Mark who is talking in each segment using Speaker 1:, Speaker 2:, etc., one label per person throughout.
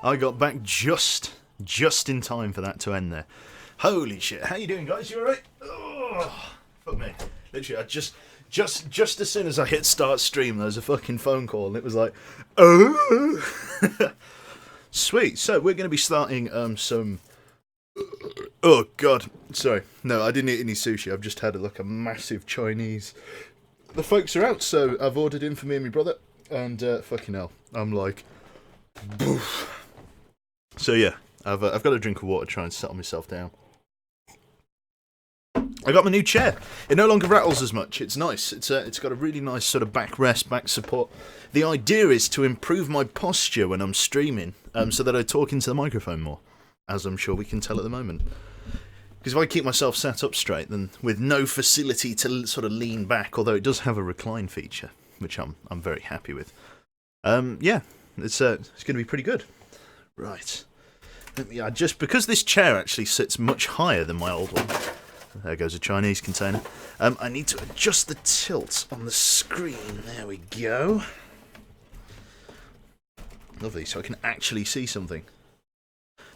Speaker 1: I got back just in time for that to end there. Holy shit! How you doing, guys? You alright? Oh, fuck me. Literally, I just as soon as I hit start stream, there was a fucking phone call, and it was like, oh, sweet. So we're going to be starting some. Oh god, sorry. No, I didn't eat any sushi. I've just had a massive Chinese. The folks are out, so I've ordered in for me and my brother, and fucking hell, I'm like, boof. So yeah, I've got a drink of water to try and settle myself down. I got my new chair. It no longer rattles as much. It's nice. It's got a really nice sort of backrest, back support. The idea is to improve my posture when I'm streaming, so that I talk into the microphone more, as I'm sure we can tell at the moment. Because if I keep myself sat up straight, then with no facility to sort of lean back, although it does have a recline feature, which I'm very happy with. Yeah, it's going to be pretty good. Right. Just because this chair actually sits much higher than my old one. There goes a Chinese container. I need to adjust the tilt on the screen. There we go. Lovely, so I can actually see something.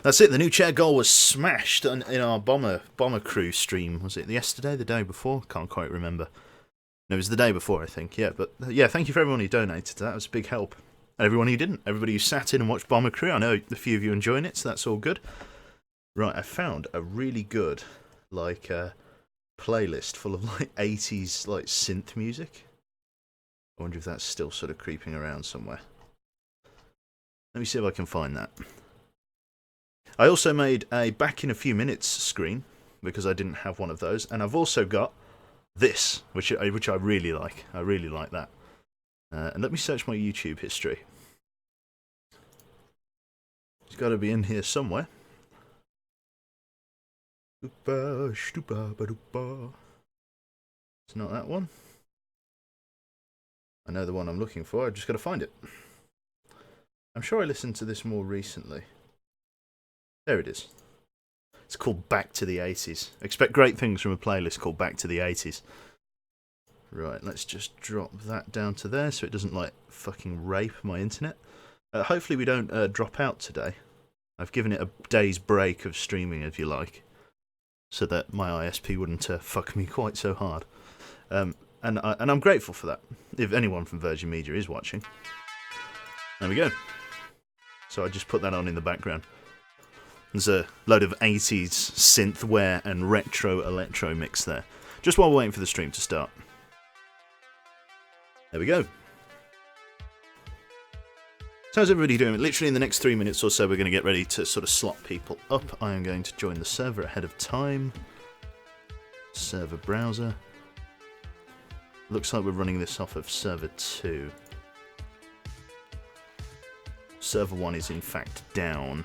Speaker 1: That's it, the new chair goal was smashed in our bomber crew stream. Was it yesterday, the day before? Can't quite remember. No, it was the day before, I think, yeah. But yeah, thank you for everyone who donated to that. It was a big help. And everyone who didn't. Everybody who sat in and watched Bomber Crew. I know a few of you enjoying it, so that's all good. Right, I found a really good, like, playlist full of, like, 80s, like, synth music. I wonder if that's still sort of creeping around somewhere. Let me see if I can find that. I also made a back in a few minutes screen, because I didn't have one of those, and I've also got this, which I really like. I really like that. And let me search my YouTube history. It's got to be in here somewhere. It's not that one. I know the one I'm looking for, I've just got to find it. I'm sure I listened to this more recently. There it is. It's called Back to the 80s. Expect great things from a playlist called Back to the 80s. Right, let's just drop that down to there so it doesn't, like, fucking rape my internet. Hopefully we don't drop out today. I've given it a day's break of streaming, if you like, so that my ISP wouldn't fuck me quite so hard. And I'm grateful for that, if anyone from Virgin Media is watching. There we go. So I just put that on in the background. There's a load of 80s synthware and retro electro mix there, just while we're waiting for the stream to start. There we go. So how's everybody doing? Literally in the next 3 minutes or so we're going to get ready to sort of slot people up. I am going to join the server ahead of time. Server browser. Looks like we're running this off of server 2. Server 1 is in fact down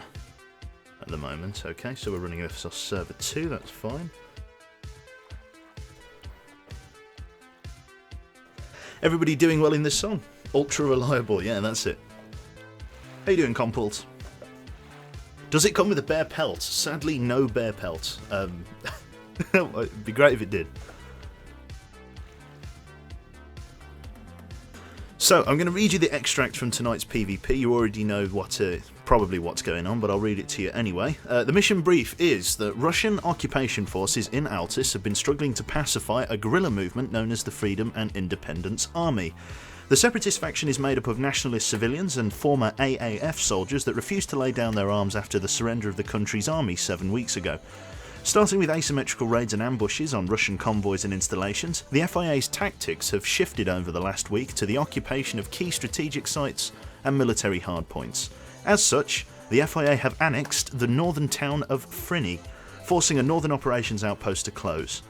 Speaker 1: at the moment. Okay, so we're running this off server 2, that's fine. Everybody doing well in this song. Ultra reliable, yeah, that's it. How you doing, Compult? Does it come with a bear pelt? Sadly, no bear pelt. It'd be great if it did. So, I'm going to read you the extract from tonight's PvP. You already know probably what's going on, but I'll read it to you anyway. The mission brief is that Russian occupation forces in Altis have been struggling to pacify a guerrilla movement known as the Freedom and Independence Army. The separatist faction is made up of nationalist civilians and former AAF soldiers that refused to lay down their arms after the surrender of the country's army 7 weeks ago. Starting with asymmetrical raids and ambushes on Russian convoys and installations, the FIA's tactics have shifted over the last week to the occupation of key strategic sites and military hardpoints. As such, the FIA have annexed the northern town of Frini, forcing a northern operations outpost to close.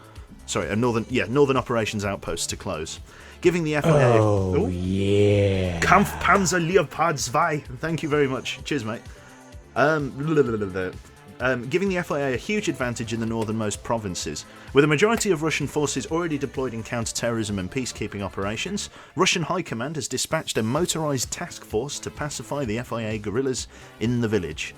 Speaker 1: Northern operations outpost to close. Giving the FIA...
Speaker 2: Oh, yeah.
Speaker 1: Kampfpanzer Leopard 2. Thank you very much. Cheers, mate. Giving the FIA a huge advantage in the northernmost provinces. With a majority of Russian forces already deployed in counter-terrorism and peacekeeping operations, Russian High Command has dispatched a motorised task force to pacify the FIA guerrillas in the village.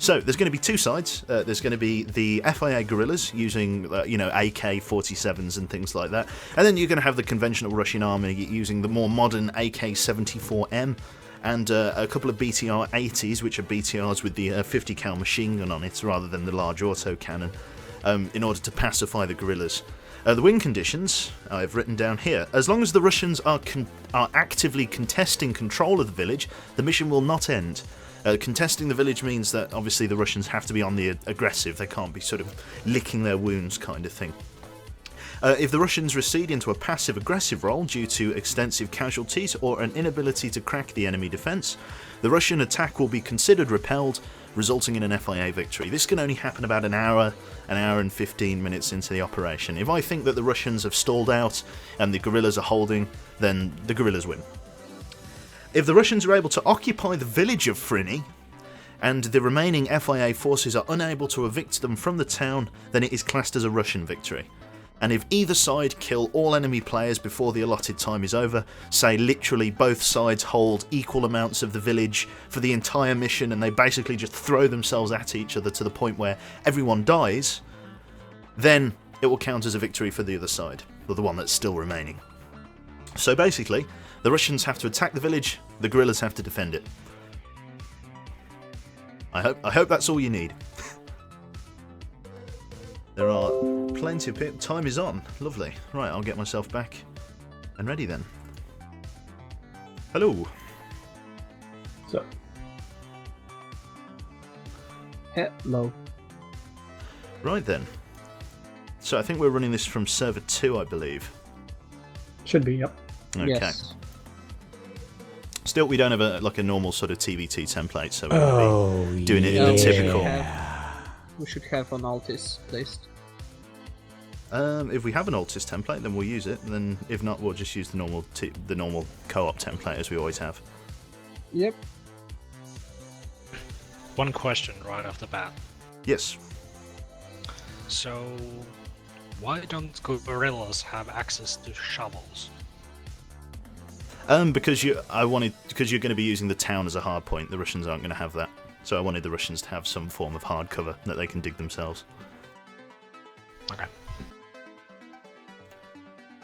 Speaker 1: So, there's going to be two sides. There's going to be the FIA guerrillas using, AK-47s and things like that. And then you're going to have the conventional Russian army using the more modern AK-74M. And a couple of BTR-80s, which are BTRs with the 50 cal machine gun on it, rather than the large autocannon, in order to pacify the guerrillas. The win conditions, I've written down here. As long as the Russians are actively contesting control of the village, the mission will not end. Contesting the village means that, obviously, the Russians have to be on the aggressive. They can't be sort of licking their wounds kind of thing. If the Russians recede into a passive-aggressive role due to extensive casualties or an inability to crack the enemy defence, the Russian attack will be considered repelled, resulting in an FIA victory. This can only happen about an hour and 15 minutes into the operation. If I think that the Russians have stalled out and the guerrillas are holding, then the guerrillas win. If the Russians are able to occupy the village of Frini, and the remaining FIA forces are unable to evict them from the town, then it is classed as a Russian victory. And if either side kill all enemy players before the allotted time is over, say literally both sides hold equal amounts of the village for the entire mission and they basically just throw themselves at each other to the point where everyone dies, then it will count as a victory for the other side, or the one that's still remaining. So basically, the Russians have to attack the village, the guerrillas have to defend it. I hope that's all you need. There are plenty of people. Time is on. Lovely. Right, I'll get myself back and ready then. Hello.
Speaker 3: So. Hello.
Speaker 1: Right then. So I think we're running this from server 2, I believe.
Speaker 3: Should be, yep.
Speaker 1: Okay.
Speaker 3: Yes.
Speaker 1: Still, we don't have a normal sort of TVT template, so we're going to be doing it in the
Speaker 3: we
Speaker 1: typical.
Speaker 3: We should have an Altis list.
Speaker 1: If we have an Altis template, then we'll use it. Then, if not, we'll just use the normal co-op template as we always have.
Speaker 3: Yep.
Speaker 4: One question right off the bat.
Speaker 1: Yes.
Speaker 4: So, why don't guerrillas have access to shovels?
Speaker 1: Because you're going to be using the town as a hard point. The Russians aren't going to have that, so I wanted the Russians to have some form of hard cover that they can dig themselves.
Speaker 4: Okay.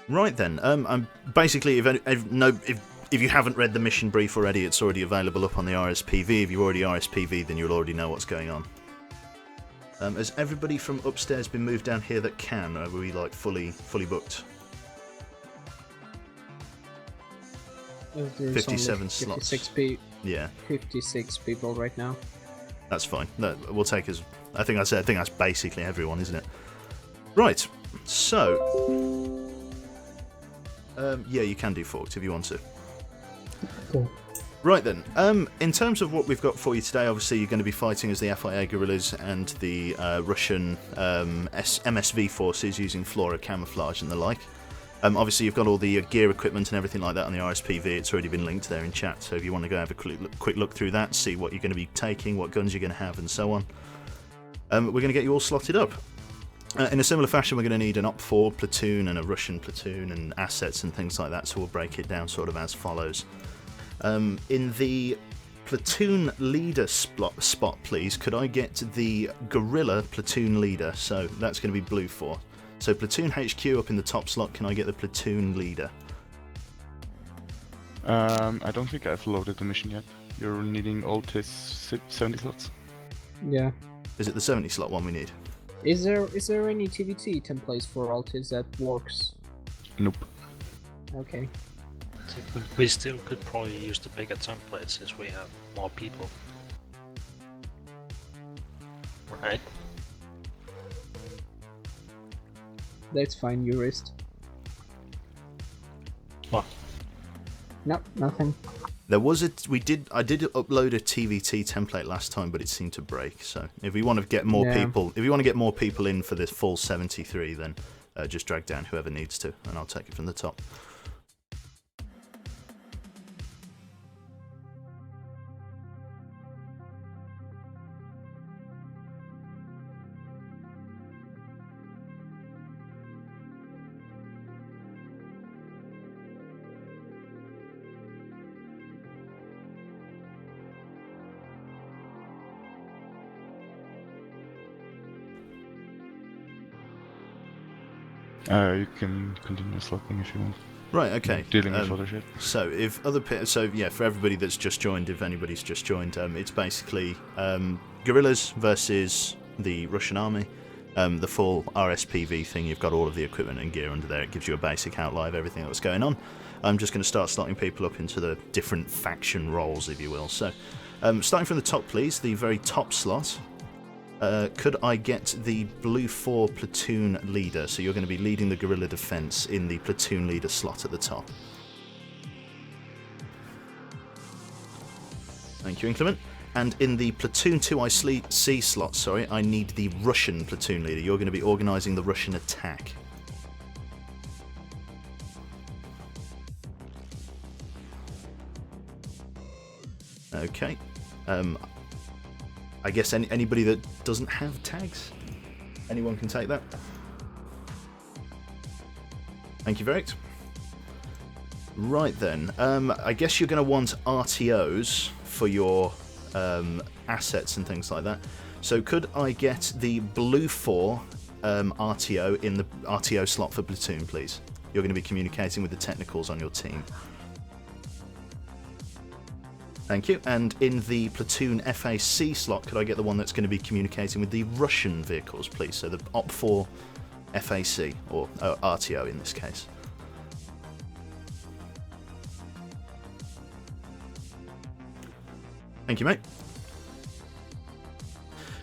Speaker 1: Right then. I'm basically if you haven't read the mission brief already, it's already available up on the RSPV. If you already RSPV, then you'll already know what's going on. Has everybody from upstairs been moved down here that can? Or are we like fully booked?
Speaker 3: There's
Speaker 1: 57 slots. 56
Speaker 3: people right now.
Speaker 1: That's fine. That will take us. I think that's basically everyone, isn't it? Right. So, yeah, you can do forked if you want to.
Speaker 3: Cool.
Speaker 1: Right then. In terms of what we've got for you today, obviously you're going to be fighting as the FIA guerrillas and the Russian MSV forces using flora camouflage and the like. Obviously, you've got all the gear equipment and everything like that on the RSPV. It's already been linked there in chat, so if you want to go have a quick look through that, see what you're going to be taking, what guns you're going to have, and so on. We're going to get you all slotted up. In a similar fashion, we're going to need an OP4 platoon and a Russian platoon and assets and things like that, so we'll break it down sort of as follows. In the platoon leader spot, please, could I get the guerrilla platoon leader? So that's going to be blue 4. So platoon HQ up in the top slot, can I get the platoon leader?
Speaker 5: I don't think I've loaded the mission yet. You're needing Altis 70 slots?
Speaker 3: Yeah.
Speaker 1: Is it the 70 slot one we need?
Speaker 3: Is there any TVT templates for Altis that works?
Speaker 5: Nope.
Speaker 3: Okay.
Speaker 4: We still could probably use the bigger template since we have more people. Right?
Speaker 3: That's fine, Jurist.
Speaker 4: What?
Speaker 3: No, nothing.
Speaker 1: There was I did upload a TVT template last time, but it seemed to break. So if we want to get more people, in for this full 73, then just drag down whoever needs to, and I'll take it from the top.
Speaker 5: You can continue slotting if you want.
Speaker 1: Right, okay.
Speaker 5: Dealing with other shit.
Speaker 1: So if for everybody that's just joined, if anybody's just joined, it's basically guerrillas versus the Russian army. The full RSPV thing, you've got all of the equipment and gear under there. It gives you a basic outline of everything that's going on. I'm just going to start slotting people up into the different faction roles, if you will. So, starting from the top, please, the very top slot. Could I get the blue 4 platoon leader? So you're going to be leading the guerrilla defense in the platoon leader slot at the top. Thank you, Inclement. And in the platoon 2IC slot, sorry, I need the Russian platoon leader. You're going to be organising the Russian attack. Okay. I guess anybody that doesn't have tags? Anyone can take that? Thank you, Verix. Right then, I guess you're going to want RTOs for your assets and things like that. So could I get the blue 4 RTO in the RTO slot for platoon, please? You're going to be communicating with the technicals on your team. Thank you. And in the platoon FAC slot, could I get the one that's going to be communicating with the Russian vehicles, please? So the OP4 FAC, or RTO in this case. Thank you, mate.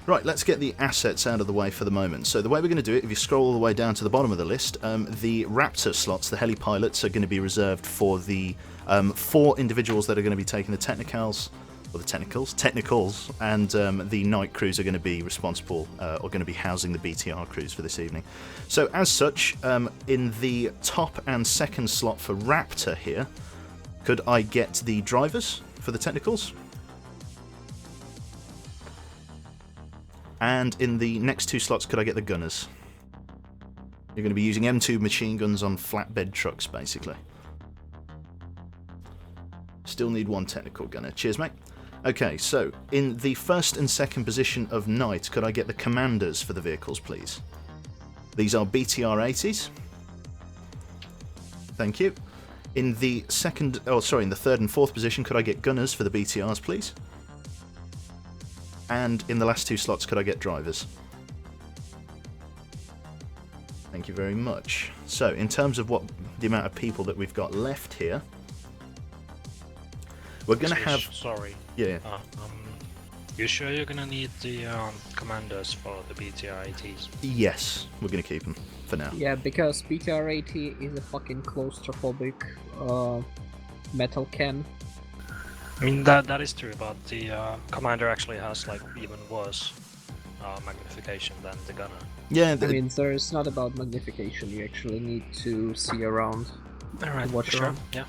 Speaker 1: Right, let's get the assets out of the way for the moment. So the way we're going to do it, if you scroll all the way down to the bottom of the list, the Raptor slots, the heli pilots, are going to be reserved for the 4 individuals that are going to be taking the technicals, and the night crews are going to be responsible, or going to be housing the BTR crews for this evening. So as such, in the top and second slot for Raptor here, could I get the drivers for the technicals? And in the next 2 slots, could I get the gunners? You're going to be using M2 machine guns on flatbed trucks, basically. Still need 1 technical gunner. Cheers, mate. Okay, so in the first and second position of night, could I get the commanders for the vehicles, please? These are BTR-80s. Thank you. In the in the third and fourth position, could I get gunners for the BTRs, please? And in the last 2 slots, could I get drivers? Thank you very much. So, in terms of the amount of people that we've got left here, we're going to have...
Speaker 4: Sorry.
Speaker 1: Yeah.
Speaker 4: You sure you're going to need the commanders for the BTR-80s?
Speaker 1: Yes, we're going to keep them for now.
Speaker 3: Yeah, because BTR-80 is a fucking claustrophobic metal can.
Speaker 4: I mean, that is true, but the commander actually has like even worse magnification than the gunner.
Speaker 1: Yeah,
Speaker 3: I mean, it's not about magnification, you actually need to see around.
Speaker 4: Alright,
Speaker 3: watch
Speaker 4: sure,
Speaker 3: around.
Speaker 4: yeah.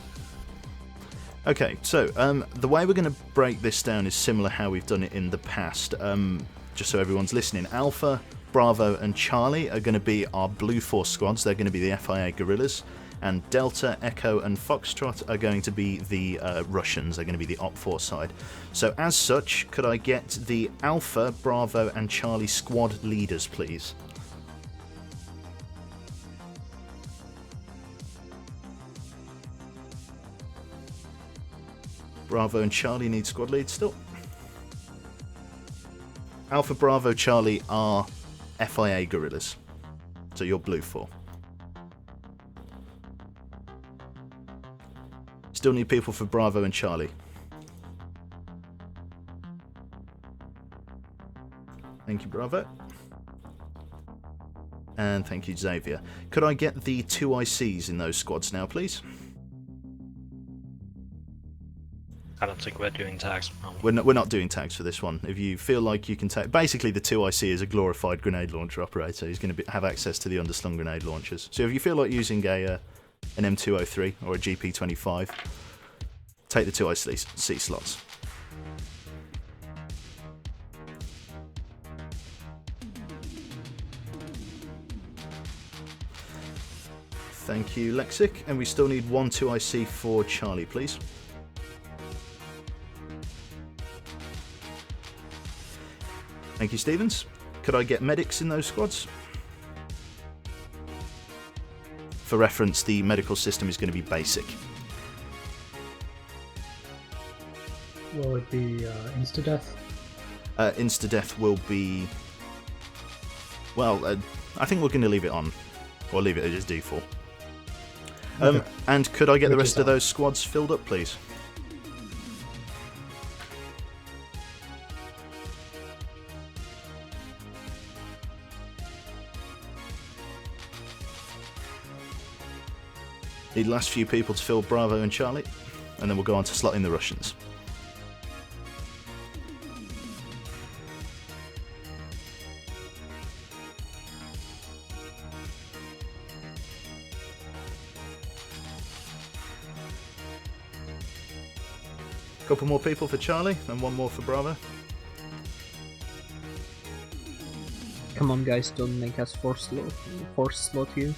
Speaker 1: Okay, so the way we're going to break this down is similar how we've done it in the past. Just so everyone's listening, Alpha, Bravo and Charlie are going to be our Blue Force squads. They're going to be the FIA guerrillas. And Delta, Echo and Foxtrot are going to be the Russians. They're going to be the OP4 side. So as such, could I get the Alpha, Bravo and Charlie squad leaders, please? Bravo and Charlie need squad leads still. Alpha, Bravo, Charlie are FIA guerrillas. So you're Blue 4. Still need people for Bravo and Charlie. Thank you, Bravo. And thank you, Xavier. Could I get the 2 ICs in those squads now, please?
Speaker 4: I don't think we're doing tags.
Speaker 1: We're not doing tags for this one. If you feel like you can take... Basically, the 2 IC is a glorified grenade launcher operator. He's going to have access to the underslung grenade launchers. So if you feel like using an M203 or a GP25, take the 2 IC slots. Thank you, Lexic. And we still need 1 2 IC for Charlie, please. Thank you, Stevens. Could I get medics in those squads? For reference, the medical system is going to be basic.
Speaker 6: Will it be insta-death?
Speaker 1: Insta-death will be... Well, I think we're going to leave it on. Or leave it as default.
Speaker 6: Okay.
Speaker 1: And could I get the rest of those squads filled up, please? Need the last few people to fill Bravo and Charlie, and then we'll go on to slotting the Russians. Couple more people for Charlie and one more for Bravo.
Speaker 3: Come on, guys, don't make us force slot you.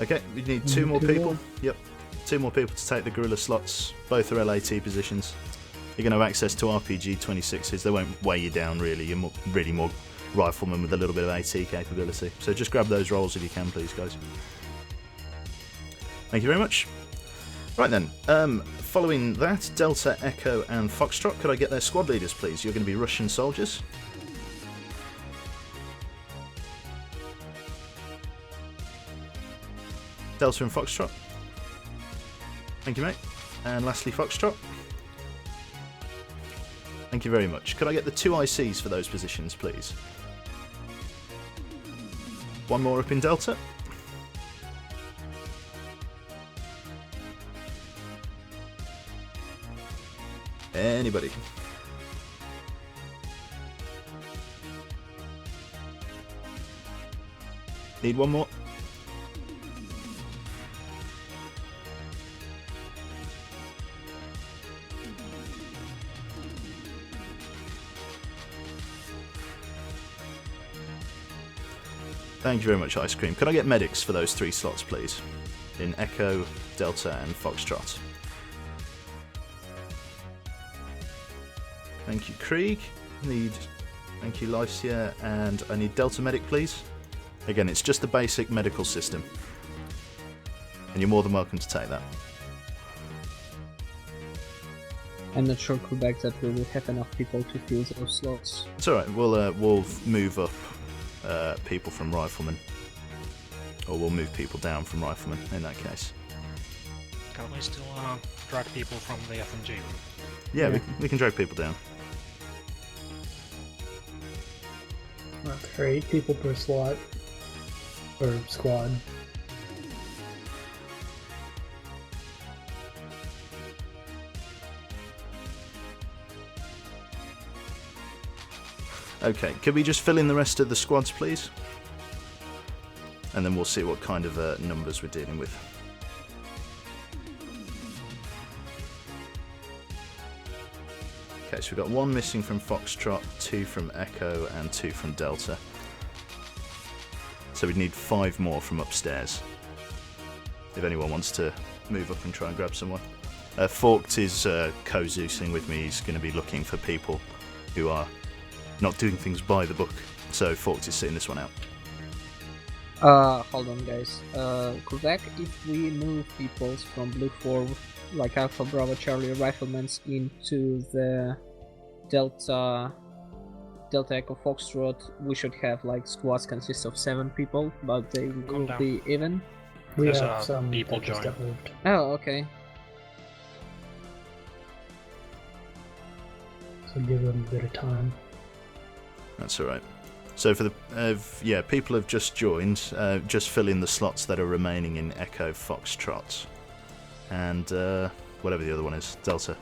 Speaker 1: Okay, we need two more
Speaker 6: two
Speaker 1: people.
Speaker 6: more?
Speaker 1: Yep, 2 more people to take the gorilla slots. Both are LAT positions. You're going to have access to RPG 26s. They won't weigh you down really. You're really more rifleman with a little bit of AT capability. So just grab those rolls if you can, please, guys. Thank you very much. Right then, following that, Delta, Echo and Foxtrot, could I get their squad leaders, please? You're going to be Russian soldiers. Delta and Foxtrot. Thank you, mate. And lastly, Foxtrot. Thank you very much. Could I get the 2 ICs for those positions, please? One more up in Delta. Anybody? Need one more? Thank you very much, Ice Cream. Could I get medics for those 3 slots, please? In Echo, Delta and Foxtrot. Thank you, Krieg. Thank you, Lycia. And I need Delta Medic, please. Again, it's just the basic medical system. And you're more than welcome to take that.
Speaker 3: I'm not sure, Quebec, that we will have enough people to fill those slots.
Speaker 1: It's alright, we'll move up people from Riflemen. Or we'll move people down from Riflemen in that case.
Speaker 4: Can we still drag people from the FMG?
Speaker 1: Yeah, we can drag people down.
Speaker 6: For 8 people per slot. Or squad.
Speaker 1: Okay, could we just fill in the rest of the squads, please? And then we'll see what kind of numbers we're dealing with. Okay, so we've got 1 missing from Foxtrot, 2 from Echo, and 2 from Delta. So we'd need 5 more from upstairs. If anyone wants to move up and try and grab someone. Forked is co-Zeusing with me. He's going to be looking for people who are not doing things by the book. So Forked is sitting this one out.
Speaker 3: Hold on, guys. Quebec, if we move people from Blue 4, like Alpha, Bravo, Charlie, Riflemen's into the Delta Echo Foxtrot, we should have like squads consist of 7 people, but they will
Speaker 4: down.
Speaker 3: be even.
Speaker 6: We
Speaker 4: There's,
Speaker 6: have some
Speaker 4: people
Speaker 6: that just
Speaker 4: join.
Speaker 6: got moved.
Speaker 3: Oh, okay.
Speaker 6: So give them a bit of time.
Speaker 1: That's alright. So for the people have just joined. Just fill in the slots that are remaining in Echo, Foxtrot, and whatever the other one is, Delta.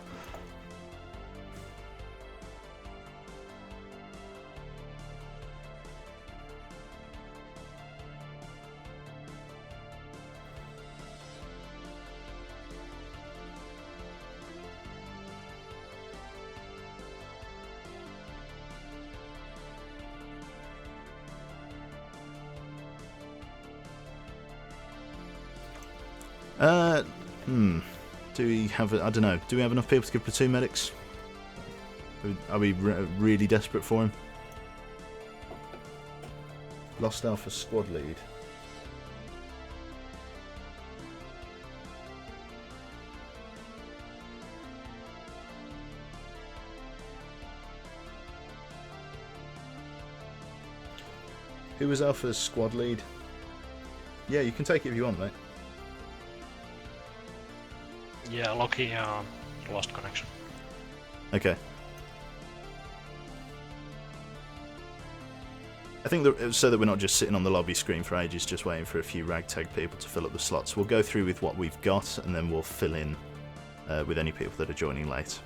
Speaker 1: Do we have? I don't know. Do we have enough people to give platoon medics? Are we really desperate for him? Lost Alpha squad lead. Who was Alpha's squad lead? Yeah, you can take it if you want, mate.
Speaker 4: Yeah, Loki lost connection.
Speaker 1: Okay. I think that, so that we're not just sitting on the lobby screen for ages just waiting for a few ragtag people to fill up the slots, we'll go through with what we've got and then we'll fill in with any people that are joining late.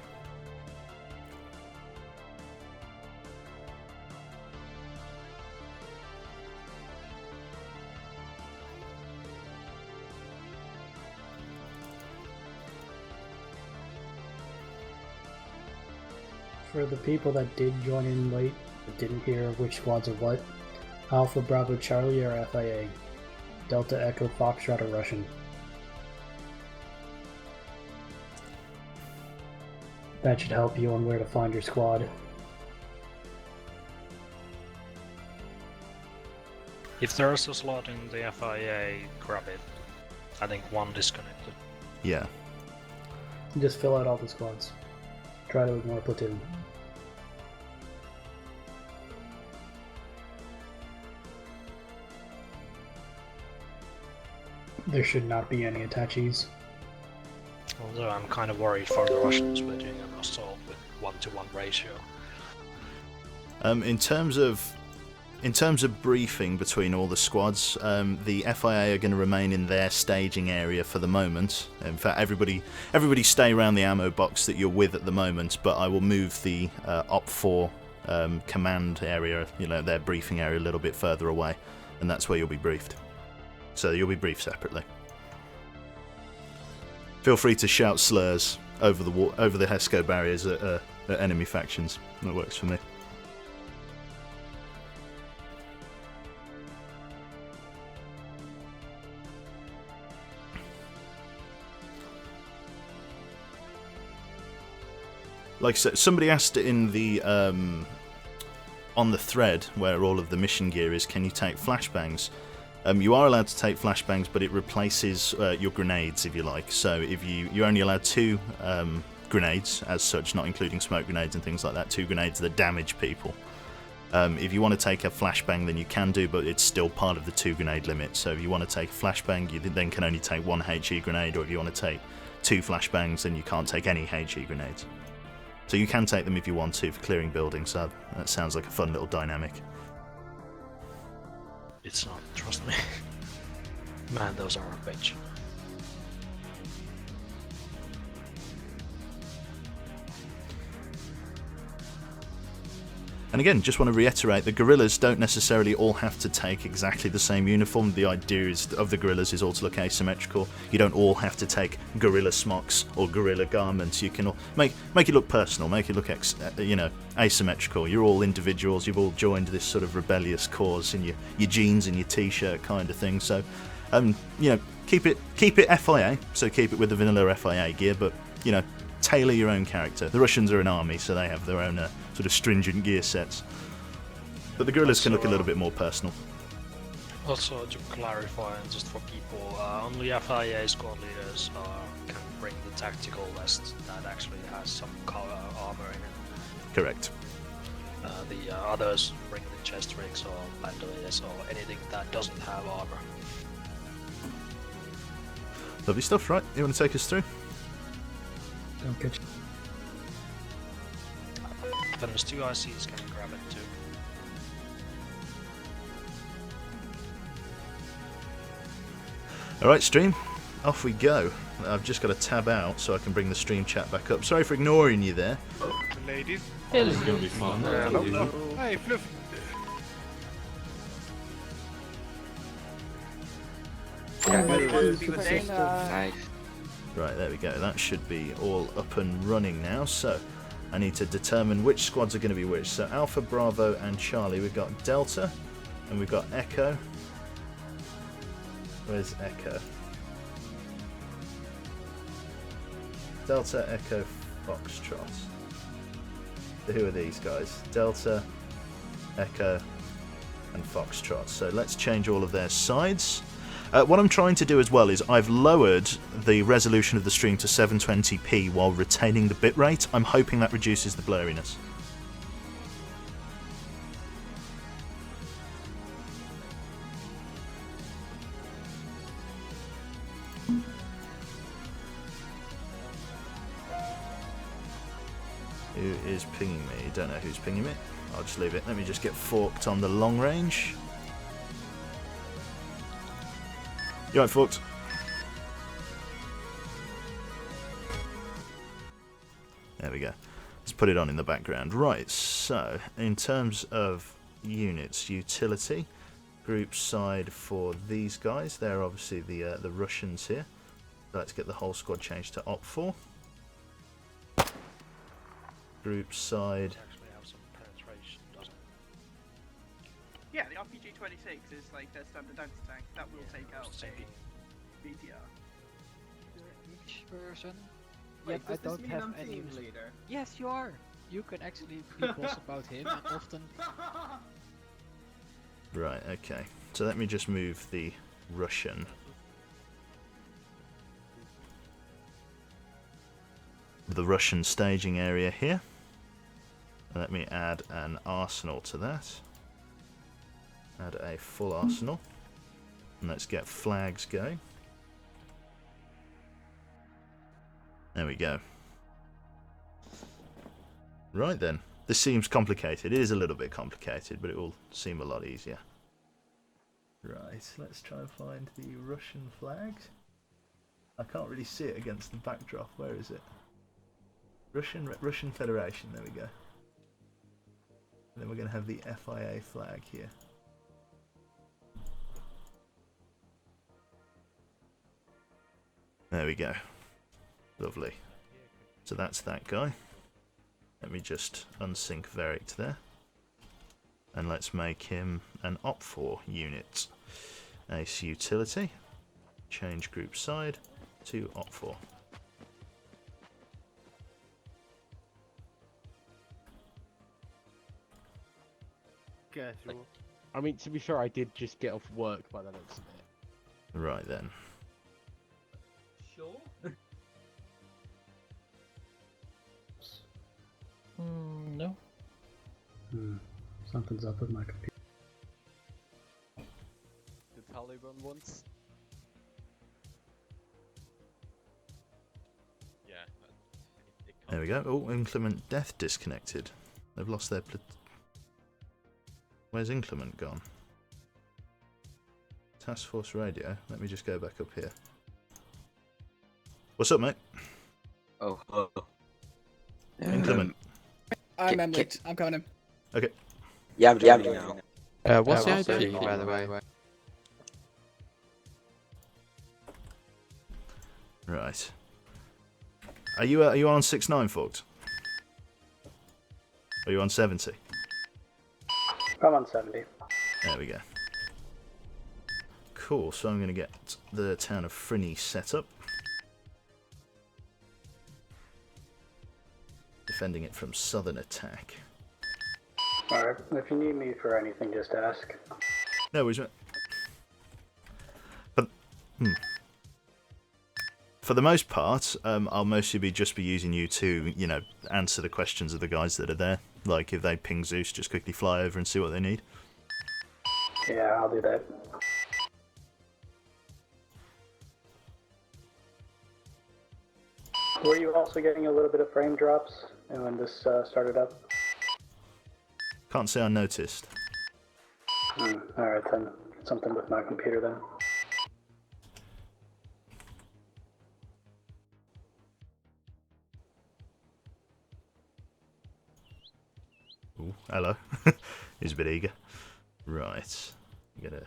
Speaker 6: For the people that did join in late but didn't hear which squads are what, Alpha Bravo Charlie are FIA, Delta Echo Foxtrot are Russian. That should help you on where to find your squad.
Speaker 4: If there's a slot in the FIA, grab it. I think one disconnected.
Speaker 1: Yeah.
Speaker 6: Just fill out all the squads. Try to ignore platoon. There should not be any attaches.
Speaker 4: Although I'm kind of worried for the Russians, we're doing an assault with 1-to-1 ratio.
Speaker 1: In terms of briefing between all the squads, the FIA are going to remain in their staging area for the moment. In fact, everybody stay around the ammo box that you're with at the moment. But I will move the Op4 command area, their briefing area, a little bit further away, and that's where you'll be briefed. So you'll be briefed separately. Feel free to shout slurs over the HESCO barriers at enemy factions. That works for me. Like I said, somebody asked in the on the thread where all of the mission gear is, can you take flashbangs? You are allowed to take flashbangs, but it replaces your grenades, if you like. So if you're only allowed 2 grenades as such, not including smoke grenades and things like that, 2 grenades that damage people. If you want to take a flashbang, then you can do, but it's still part of the 2 grenade limit. So if you want to take a flashbang, you then can only take 1 HE grenade, or if you want to take 2 flashbangs, then you can't take any HE grenades. So you can take them if you want to for clearing buildings. So that sounds like a fun little dynamic.
Speaker 4: It's not, trust me. Man, those are a bitch.
Speaker 1: And again, just want to reiterate, the guerrillas don't necessarily all have to take exactly the same uniform. The idea of the guerrillas is all to look asymmetrical. You don't all have to take guerrilla smocks or guerrilla garments. You can all make it look personal, make it look asymmetrical. You're all individuals. You've all joined this sort of rebellious cause in your jeans and your t-shirt kind of thing. So, keep it FIA. So keep it with the vanilla FIA gear, but tailor your own character. The Russians are an army, so they have their own sort of stringent gear sets. But the guerrillas can look a little bit more personal.
Speaker 4: Also, to clarify, and just for people, only FIA squad leaders can bring the tactical vest that actually has some color armor in it.
Speaker 1: Correct.
Speaker 4: The others bring the chest rigs or bandoliers or anything that doesn't have armor.
Speaker 1: Lovely stuff, right? You want to take us through?
Speaker 6: Don't get you.
Speaker 4: Then there's 2 ICs, can you grab it too?
Speaker 1: Alright, stream, off we go. I've just got to tab out so I can bring the stream chat back up. Sorry for ignoring you there.
Speaker 5: Ladies.
Speaker 2: This is gonna be fun.
Speaker 5: Hey, Fluff.
Speaker 2: Nice.
Speaker 1: Right, there we go. That should be all up and running now. So I need to determine which squads are going to be which. So Alpha, Bravo and Charlie. We've got Delta and we've got Echo. Where's Echo? Delta, Echo, Foxtrot. So who are these guys? Delta, Echo and Foxtrot. So let's change all of their sides. What I'm trying to do as well is I've lowered the resolution of the stream to 720p while retaining the bitrate. I'm hoping that reduces the blurriness. Who is pinging me? Don't know who's pinging me. I'll just leave it. Let me just get forked on the long range. You right, Forked? There we go. Let's put it on in the background. Right, so in terms of units, utility, group side for these guys. They're obviously the Russians here. So let's get the whole squad changed to Op 4. group side.
Speaker 4: It actually have some penetration, doesn't it?
Speaker 7: Yeah, the RPG-26 is like their standard anti-tank. That will take out
Speaker 4: Same.
Speaker 7: a BTR.
Speaker 8: Each person.
Speaker 9: Wait,
Speaker 8: Yet I
Speaker 9: does this
Speaker 8: don't
Speaker 9: mean
Speaker 8: have
Speaker 9: I'm
Speaker 8: any.
Speaker 9: team leader?
Speaker 8: Yes, you are. You can actually be boss about him, and often.
Speaker 1: Right, okay. So let me just move the Russian. The Russian staging area here. Let me add an arsenal to that. Add a full arsenal. And let's get flags going. There we go. Right then. This seems complicated. It is a little bit complicated, but it will seem a lot easier. Right, let's try and find the Russian flags. I can't really see it against the backdrop. Where is it? Russian Federation, there we go. And then we're going to have the FIA flag here. There we go. Lovely. So that's that guy. Let me just unsync Verict there. And let's make him an Op4 unit. Ace utility. Change group side to Op4.
Speaker 9: Go through.
Speaker 10: I mean, to be fair, I did just get off work by the looks of it.
Speaker 1: Right then.
Speaker 9: Sure.
Speaker 8: No.
Speaker 6: Something's up with my computer.
Speaker 8: The Taliban ones.
Speaker 2: Yeah.
Speaker 1: There we go. Oh, inclement death disconnected. They've lost their Where's inclement gone? Task force radio. Let me just go back up here. What's up, mate?
Speaker 11: Oh, hello.
Speaker 1: Inclement.
Speaker 9: I'm Emily. I'm coming in.
Speaker 1: Okay.
Speaker 11: Yeah, I'm joining now.
Speaker 8: What's the IP, by the way?
Speaker 1: Right. Are you on 6-9, folks? Are you on 70?
Speaker 6: I'm on 70.
Speaker 1: There we go. Cool, so I'm going to get the town of Frinny set up. Defending it from southern attack.
Speaker 6: Alright, if you need me for anything, just ask.
Speaker 1: No worries, mate. But, for the most part, I'll mostly be using you to, answer the questions of the guys that are there. Like, if they ping Zeus, just quickly fly over and see what they need.
Speaker 6: Yeah, I'll do that. Were you also getting a little bit of frame drops when this started up?
Speaker 1: Can't say I noticed.
Speaker 6: Alright then, something with my computer then.
Speaker 1: Ooh, hello. He's a bit eager. Right. Get a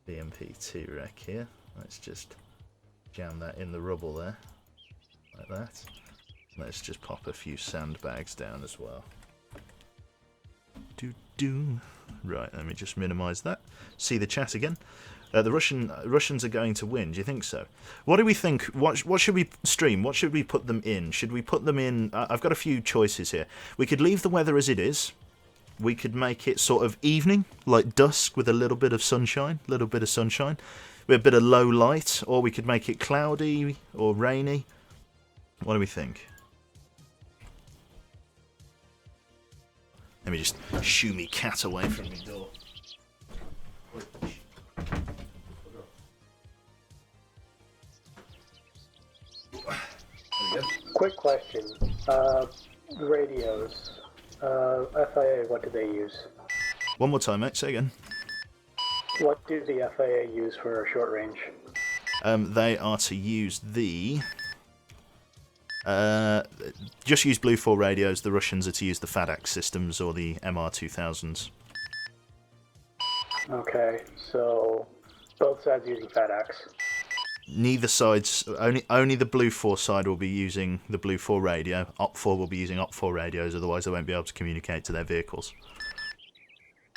Speaker 1: BMP2 wreck here. Let's just jam that in the rubble there. Like that. Let's just pop a few sandbags down as well. Right, let me just minimise that. See the chat again. The Russians are going to win. Do you think so? What do we think? What should we stream? What should we put them in? Should we put them in? I've got a few choices here. We could leave the weather as it is. We could make it sort of evening, like dusk, with a little bit of sunshine. With a bit of low light, or we could make it cloudy or rainy. What do we think? Let me just shoo me cat away from the door.
Speaker 6: Quick question. Radios. FIA, what do they use?
Speaker 1: One more time, mate. Say again.
Speaker 6: What do the FIA use for short range?
Speaker 1: They are to use the... just use Blue 4 radios. The Russians are to use the FADAX systems or the MR2000s.
Speaker 6: Okay, so both sides using FADAX.
Speaker 1: neither sides, only the Blue 4 side will be using the Blue 4 radio. Op 4 will be using Op 4 radios, otherwise they won't be able to communicate to their vehicles.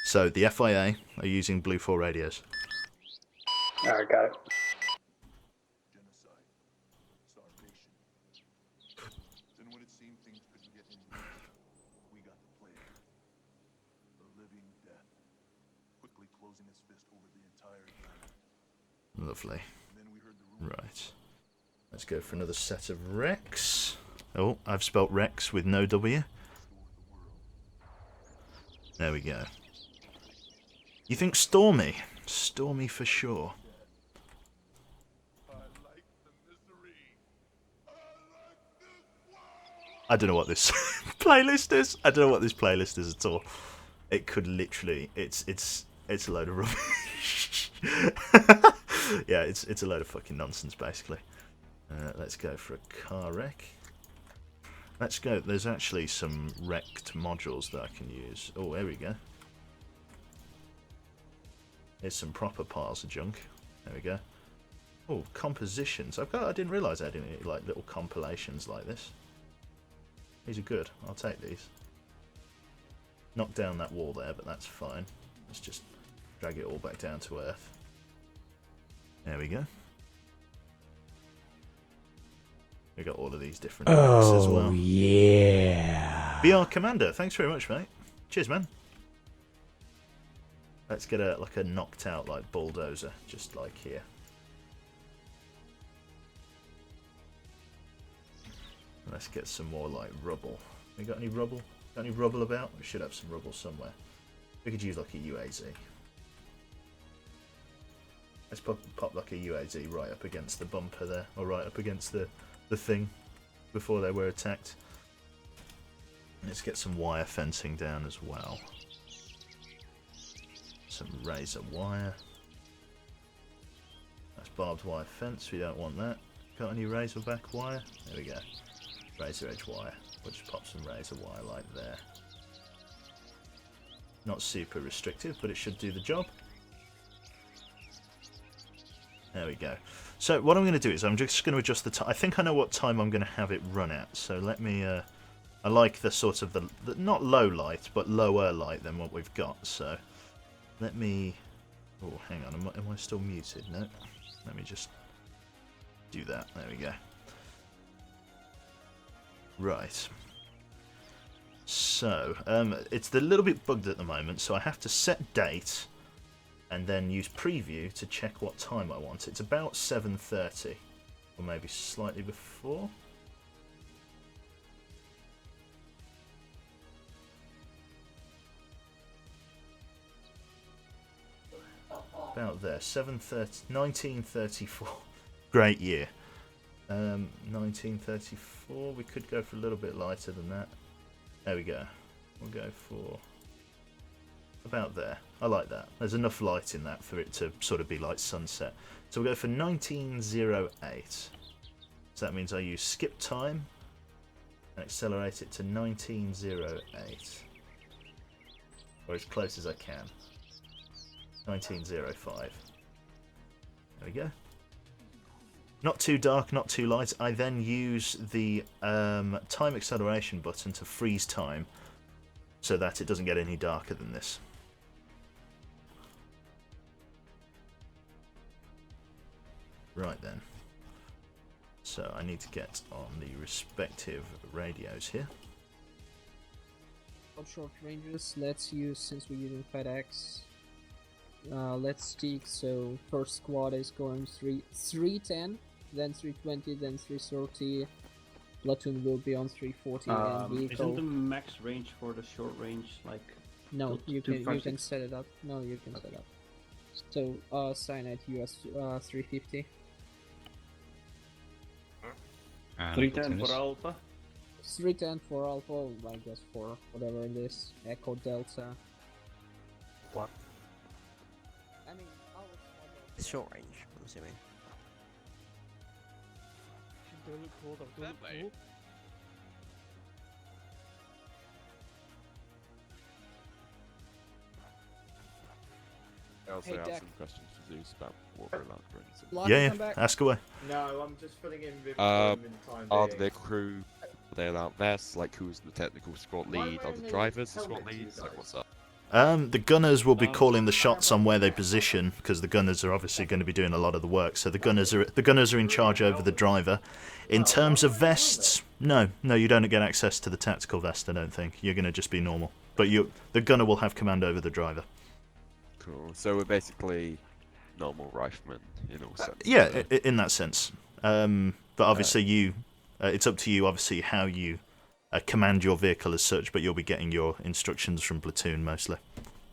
Speaker 1: So the FIA are using Blue 4 radios.
Speaker 6: Alright, got it.
Speaker 1: Lovely. Right. Let's go for another set of Rex. Oh, I've spelt Rex with no W. There we go. You think Stormy? Stormy for sure. I don't know what this playlist is. I don't know what this playlist is at all. It could literally, it's a load of rubbish. Yeah, it's a load of fucking nonsense basically. Let's go for a car wreck. Let's go. There's actually some wrecked modules that I can use. Oh, there we go. Here's some proper piles of junk. There we go. Oh, compositions. I didn't realise I had any like little compilations like this. These are good. I'll take these. Knock down that wall there, but that's fine. Let's just drag it all back down to earth. There we go. We got all of these different wrecks as well.
Speaker 12: Oh yeah.
Speaker 1: BR Commander, thanks very much, mate. Cheers, man. Let's get a knocked out like bulldozer, just like here. Let's get some more like rubble. We got any rubble? Got any rubble about? We should have some rubble somewhere. We could use like a UAZ. Let's pop like a UAZ right up against the bumper there, or right up against the thing before they were attacked. Let's get some wire fencing down as well. Some razor wire. That's barbed wire fence, we don't want that. Got any razorback wire? There we go. Razor edge wire. We'll just pop some razor wire like there. Not super restrictive, but it should do the job. There we go. So what I'm going to do is I'm just going to adjust the time. I think I know what time I'm going to have it run at. So let me... I like the sort of the not low light, but lower light than what we've got. So let me... Oh, hang on. Am I still muted? No. Let me just do that. There we go. Right. So, it's a little bit bugged at the moment, so I have to set date and then use preview to check what time I want. It's about 7:30, or maybe slightly before. About there, 7:30, 1934. Great year. 1934, we could go for a little bit lighter than that. There we go. We'll go for about there. I like that. There's enough light in that for it to sort of be like sunset. So we'll go for 1908. So that means I use skip time and accelerate it to 1908. Or as close as I can. 1905. There we go. Not too dark, not too light. I then use the time acceleration button to freeze time so that it doesn't get any darker than this. Right then. So I need to get on the respective radios here.
Speaker 3: On short ranges, let's use, since we're using FedEx, let's stick, so first squad is going 310, then 320, then 330. Platoon will be on 340 and vehicle.
Speaker 2: Isn't the max range for the short range like?
Speaker 3: No, you can set it up. No, you can set up. So cyanide US 350.
Speaker 2: 310 for Alpha.
Speaker 3: 310 for Alpha, I guess for whatever it is. Echo Delta.
Speaker 4: What?
Speaker 3: I mean,
Speaker 11: It's short range, I'm assuming.
Speaker 13: also
Speaker 9: Hey,
Speaker 13: have
Speaker 9: Deck.
Speaker 13: some questions to Zeus about what we're allowed to bring. So.
Speaker 9: Lon,
Speaker 1: Yeah,
Speaker 9: come back.
Speaker 1: ask away.
Speaker 14: No, I'm just filling in with
Speaker 13: Are
Speaker 14: in time
Speaker 13: the
Speaker 14: being.
Speaker 13: crew, are they allowed vests? Like, who's the technical squad lead? Are the drivers the squad leads? Like, what's up?
Speaker 1: The gunners will be calling the shots on where they position, because the gunners are obviously going to be doing a lot of the work. So the gunners are in charge over the driver. In terms of vests, no, you don't get access to the tactical vest. I don't think you're going to just be normal. But the gunner will have command over the driver.
Speaker 13: Cool. So we're basically normal riflemen in all sense.
Speaker 1: Yeah, in that sense. But obviously it's up to you. Obviously, how you command your vehicle as such, but you'll be getting your instructions from platoon mostly.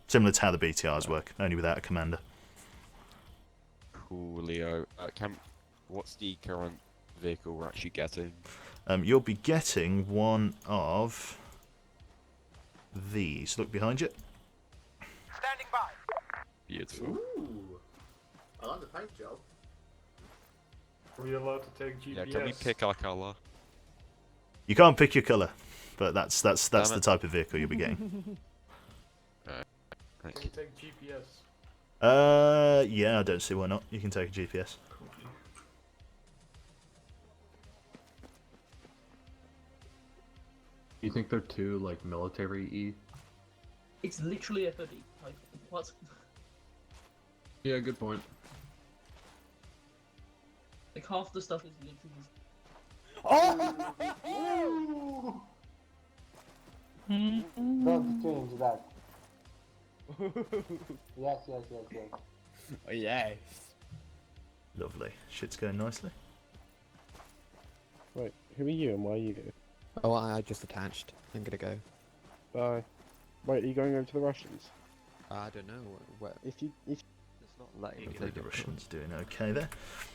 Speaker 1: Similar to how the BTRs work, only without a commander.
Speaker 13: Cool, Leo. What's the current vehicle we're actually getting?
Speaker 1: You'll be getting one of these. Look behind you.
Speaker 15: Standing by.
Speaker 13: Beautiful.
Speaker 14: Ooh, I like the paint job.
Speaker 16: Are we allowed to take GPS?
Speaker 13: Yeah, can we pick our colour?
Speaker 1: You can't pick your colour, but that's
Speaker 13: Damn
Speaker 1: the
Speaker 13: it.
Speaker 1: type of vehicle you'll be getting.
Speaker 16: Can we take GPS?
Speaker 1: Yeah, I don't see why not. You can take a GPS.
Speaker 17: You think they're too like military-y?
Speaker 18: It's literally a hoodie. Like what?
Speaker 17: Yeah, good point.
Speaker 18: Like half the stuff is literally just.
Speaker 9: Oh!
Speaker 6: Don't change that. Yes.
Speaker 9: Oh, yes.
Speaker 1: Lovely. Shit's going nicely.
Speaker 10: Wait, who are you and why are you here?
Speaker 11: Oh, I just attached. I'm gonna go.
Speaker 10: Bye. Wait, are you going over to the Russians?
Speaker 11: I don't know. Where?
Speaker 10: If you
Speaker 11: It's not letting me.
Speaker 1: The Russians doing okay there.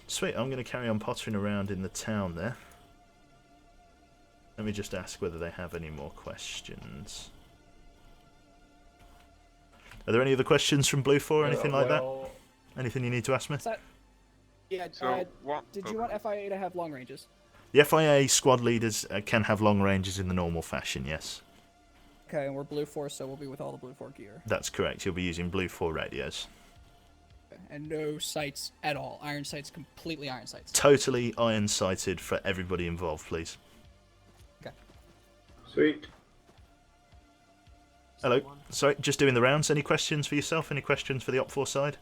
Speaker 1: Sweet, I'm going to carry on pottering around in the town there. Let me just ask whether they have any more questions. Are there any other questions from Blue 4 or anything like that? Anything you need to ask me?
Speaker 9: Yeah,
Speaker 13: So, what?
Speaker 9: did you want FIA to have long ranges?
Speaker 1: The FIA squad leaders can have long ranges in the normal fashion, yes.
Speaker 9: Okay, and we're Blue 4, so we'll be with all the Blue 4 gear.
Speaker 1: That's correct. You'll be using Blue 4 radios.
Speaker 9: And no sights at all. Iron sights, completely iron sights.
Speaker 1: Totally iron-sighted for everybody involved, please.
Speaker 9: Okay.
Speaker 14: Sweet.
Speaker 1: Hello. Sorry, just doing the rounds. Any questions for yourself? Any questions for the Op4 side?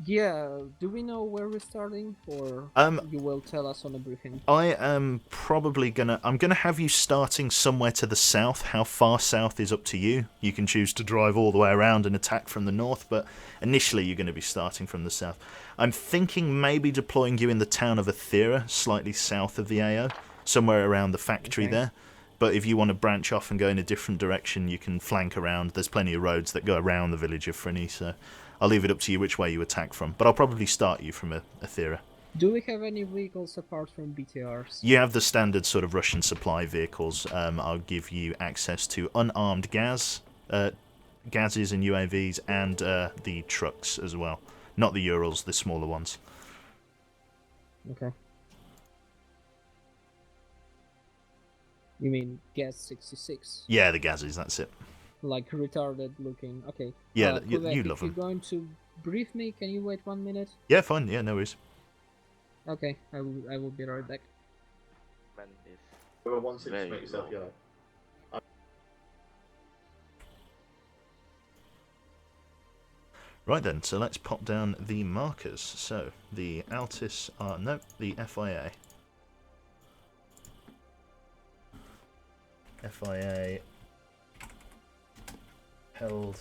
Speaker 3: Yeah. Do we know where we're starting, or you will tell us on the briefing?
Speaker 1: I am probably I'm gonna have you starting somewhere to the south. How far south is up to you. You can choose to drive all the way around and attack from the north, but initially you're going to be starting from the south. I'm thinking maybe deploying you in the town of Athera, slightly south of the AO, somewhere around the factory there. But if you want to branch off and go in a different direction, you can flank around. There's plenty of roads that go around the village of Frinny, so I'll leave it up to you which way you attack from. But I'll probably start you from Athera.
Speaker 3: Do we have any vehicles apart from BTRs?
Speaker 1: You have the standard sort of Russian supply vehicles. I'll give you access to unarmed gases and UAVs, and the trucks as well. Not the Urals, the smaller ones.
Speaker 3: Okay. You mean Gas 66?
Speaker 1: Yeah, the gases, that's it.
Speaker 3: Like retarded looking. Okay.
Speaker 1: Yeah, you
Speaker 3: Quebec,
Speaker 1: love
Speaker 3: if you're
Speaker 1: them.
Speaker 3: going to brief me, can you wait 1 minute?
Speaker 1: Yeah, fine. Yeah, no worries.
Speaker 3: Okay, I will be right back.
Speaker 14: We're 1-6 to make yourself yellow.
Speaker 1: Right then, so let's pop down the markers. So, the Altis are... no, the FIA. FIA held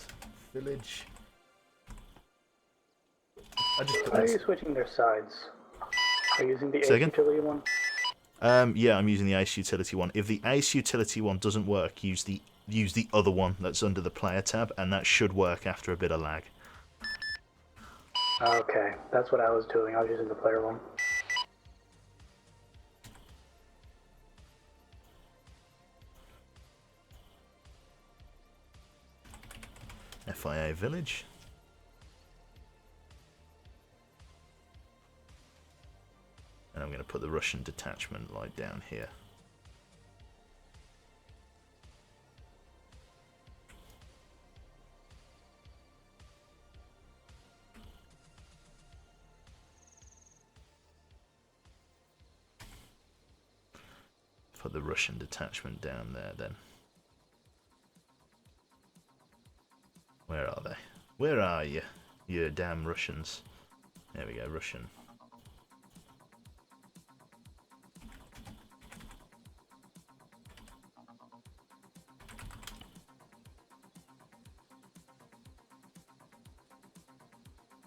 Speaker 1: village. I just put
Speaker 6: Are
Speaker 1: this.
Speaker 6: you switching their sides? Are you using the
Speaker 1: Say
Speaker 6: ace
Speaker 1: again?
Speaker 6: utility one?
Speaker 1: Yeah, I'm using the Ace utility one. If the Ace utility one doesn't work, use the other one that's under the player tab, and that should work after a bit of lag.
Speaker 6: Okay, that's what I was doing. I was using the player one.
Speaker 1: FIA village. And I'm going to put the Russian detachment right down here. Put the Russian detachment down there then. Where are they? Where are you? You damn Russians. There we go, Russian.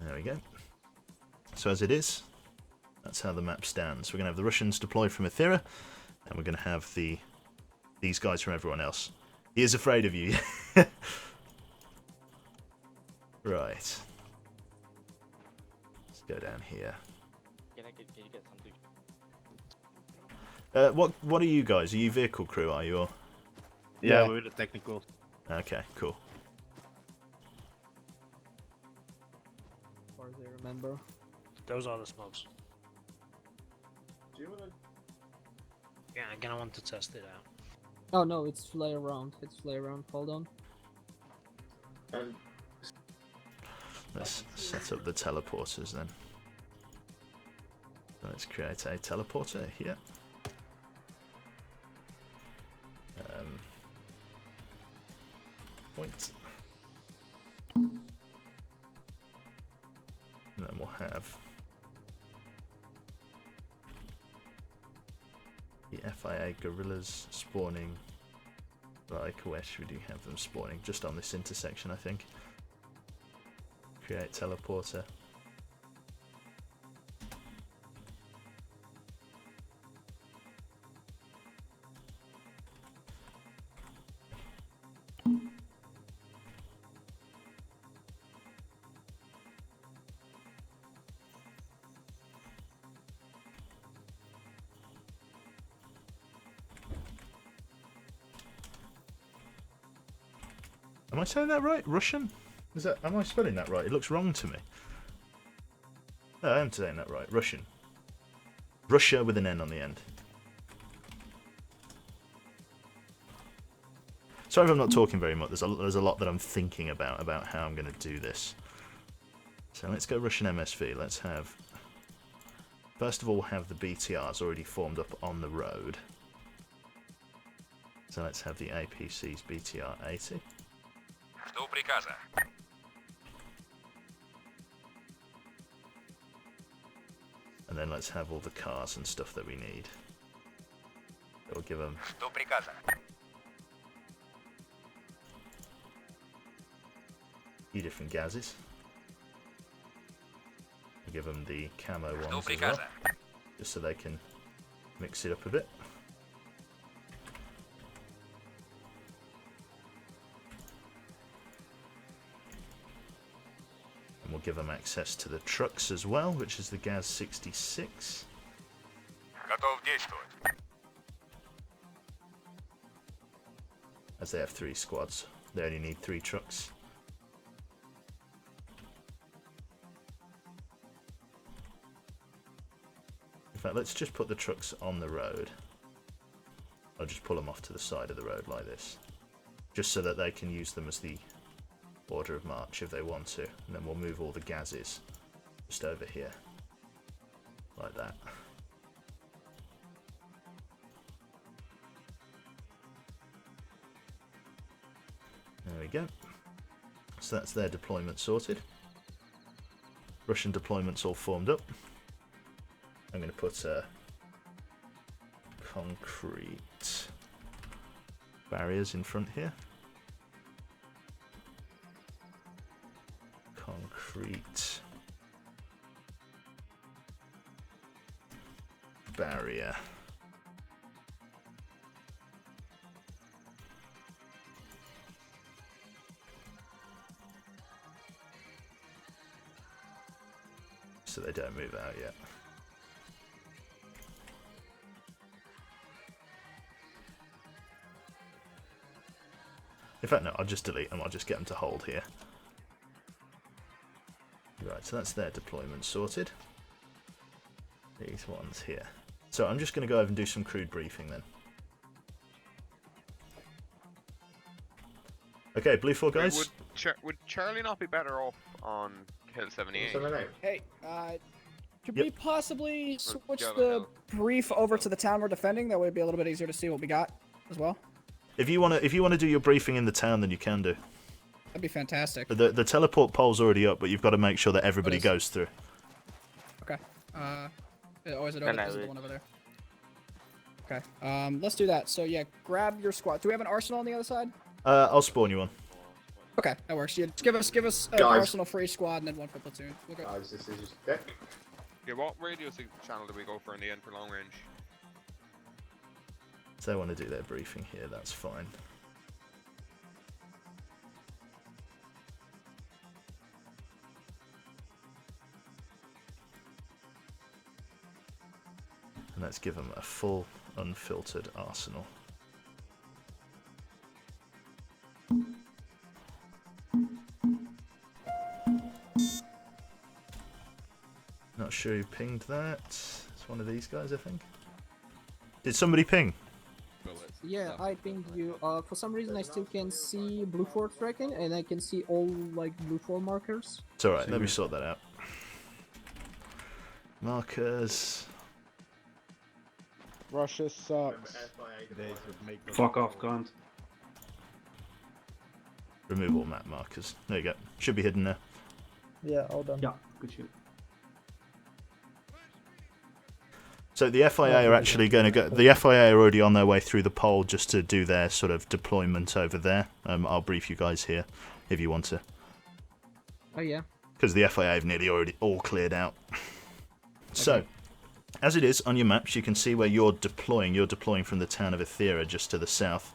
Speaker 1: There we go. So as it is, that's how the map stands. We're going to have the Russians deployed from Ethera, and we're going to have these guys from everyone else. He is afraid of you. Right. Let's go down here.
Speaker 14: Can you get something?
Speaker 1: What are you guys? Are you vehicle crew, are you? Or?
Speaker 2: Yeah, we're the technical.
Speaker 1: Okay, cool.
Speaker 3: As far as I remember.
Speaker 4: Those are the smokes.
Speaker 14: Do you wanna...
Speaker 4: Yeah, I'm gonna want to test it out.
Speaker 3: Oh no, it's flare round. It's flare round. Hold on.
Speaker 1: Let's set up the teleporters then. Let's create a teleporter here. Point. And then we'll have the FIA guerrillas spawning. Like, where should we have them spawning? Just on this intersection, I think. Create teleporter. Am I saying that right? Russian? Is that? Am I spelling that right? It looks wrong to me. No, I am saying that right. Russian. Russia with an N on the end. Sorry if I'm not talking very much. There's a lot that I'm thinking about how I'm going to do this. So let's go Russian MSV. Let's have... First of all, we'll have the BTRs already formed up on the road. So let's have the APC's BTR 80.
Speaker 15: Жду приказа.
Speaker 1: And then let's have all the cars and stuff that we need. We'll give them...
Speaker 15: Жду приказа.
Speaker 1: A few different gases. We'll give them the camo ones as well, just so they can mix it up a bit. And we'll give them access to the trucks as well, which is the Gaz 66.
Speaker 15: Готов действовать.
Speaker 1: As they have 3 squads, they only need 3 trucks. In fact, let's just put the trucks on the road. I'll just pull them off to the side of the road like this, just so that they can use them as the order of march if they want to. And then we'll move all the gases just over here, like that. There we go. So that's their deployment sorted. Russian deployment's all formed up. I'm going to put concrete barriers in front here. Concrete barrier. So they don't move out yet. In fact, no, I'll just delete them. I'll just get them to hold here. Right, so that's their deployment sorted. These ones here. So I'm just going to go over and do some crude briefing then. Okay, Blue 4 guys.
Speaker 19: Would Charlie not be better off on Hill 78?
Speaker 9: Hey, Should we possibly switch the brief over to the town we're defending? That way it'd be a little bit easier to see what we got as well.
Speaker 1: If you wanna do your briefing in the town, then you can do.
Speaker 9: That'd be fantastic.
Speaker 1: The teleport pole's already up, but you've got to make sure that everybody goes through.
Speaker 9: Okay. Or is it over? Is it the one over there? Okay. Let's do that. So yeah, grab your squad. Do we have an arsenal on the other side?
Speaker 1: I'll spawn you one.
Speaker 9: Okay, that works. Yeah, just give us an arsenal for each squad and then one for platoon. We'll go.
Speaker 14: Guys, this is just deck.
Speaker 15: Yeah, what radio channel do we go for in the end for long range?
Speaker 1: If they want to do their briefing here, that's fine. And let's give them a full, unfiltered arsenal. Not sure who pinged that. It's one of these guys, I think. Did somebody ping?
Speaker 3: Yeah, I pinged you. For some reason, I still can see blue fort tracking, and I can see all like blue fort markers.
Speaker 1: It's alright, let me sort that out. Markers.
Speaker 10: Russia sucks.
Speaker 2: Fuck off, cunt.
Speaker 1: Remove all map markers. There you go. Should be hidden now.
Speaker 6: Yeah, all done.
Speaker 2: Yeah, good shit.
Speaker 1: So the FIA are actually going to go. The FIA are already on their way through the pole just to do their sort of deployment over there. I'll brief you guys here if you want to.
Speaker 3: Oh yeah.
Speaker 1: Because the FIA have nearly already all cleared out. So, as it is on your maps, you can see where you're deploying. You're deploying from the town of Ethera just to the south.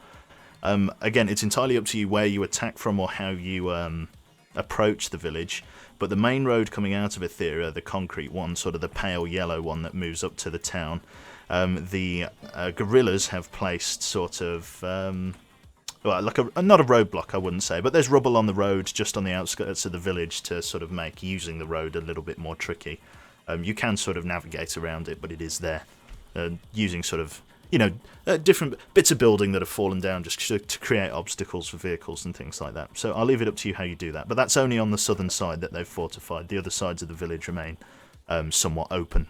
Speaker 1: Again, it's entirely up to you where you attack from or how you approach the village. But the main road coming out of Ethera, the concrete one, sort of the pale yellow one that moves up to the town, the guerrillas have placed sort of, well, like not a roadblock, I wouldn't say, but there's rubble on the road just on the outskirts of the village to sort of make using the road a little bit more tricky. You can sort of navigate around it, but it is there, using sort of, you know, different bits of building that have fallen down just to create obstacles for vehicles and things like that. So I'll leave it up to you how you do that. But that's only on the southern side that they've fortified. The other sides of the village remain somewhat open.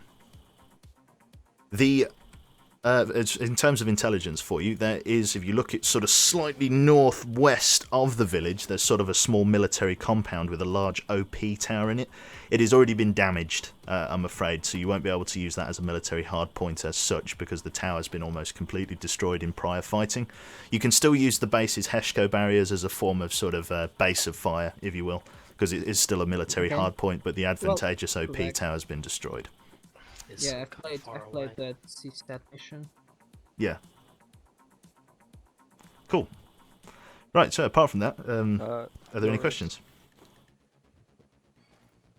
Speaker 1: In terms of intelligence for you, there is, if you look at sort of slightly northwest of the village, there's sort of a small military compound with a large OP tower in it. It has already been damaged, I'm afraid, so you won't be able to use that as a military hardpoint as such because the tower's been almost completely destroyed in prior fighting. You can still use the base's Heshko barriers as a form of sort of base of fire, if you will, because it is still a military hardpoint, but the advantageous OP tower's been destroyed.
Speaker 3: Yeah, I played that CSAT mission.
Speaker 1: Yeah. Cool. Right, so apart from that, are there any questions?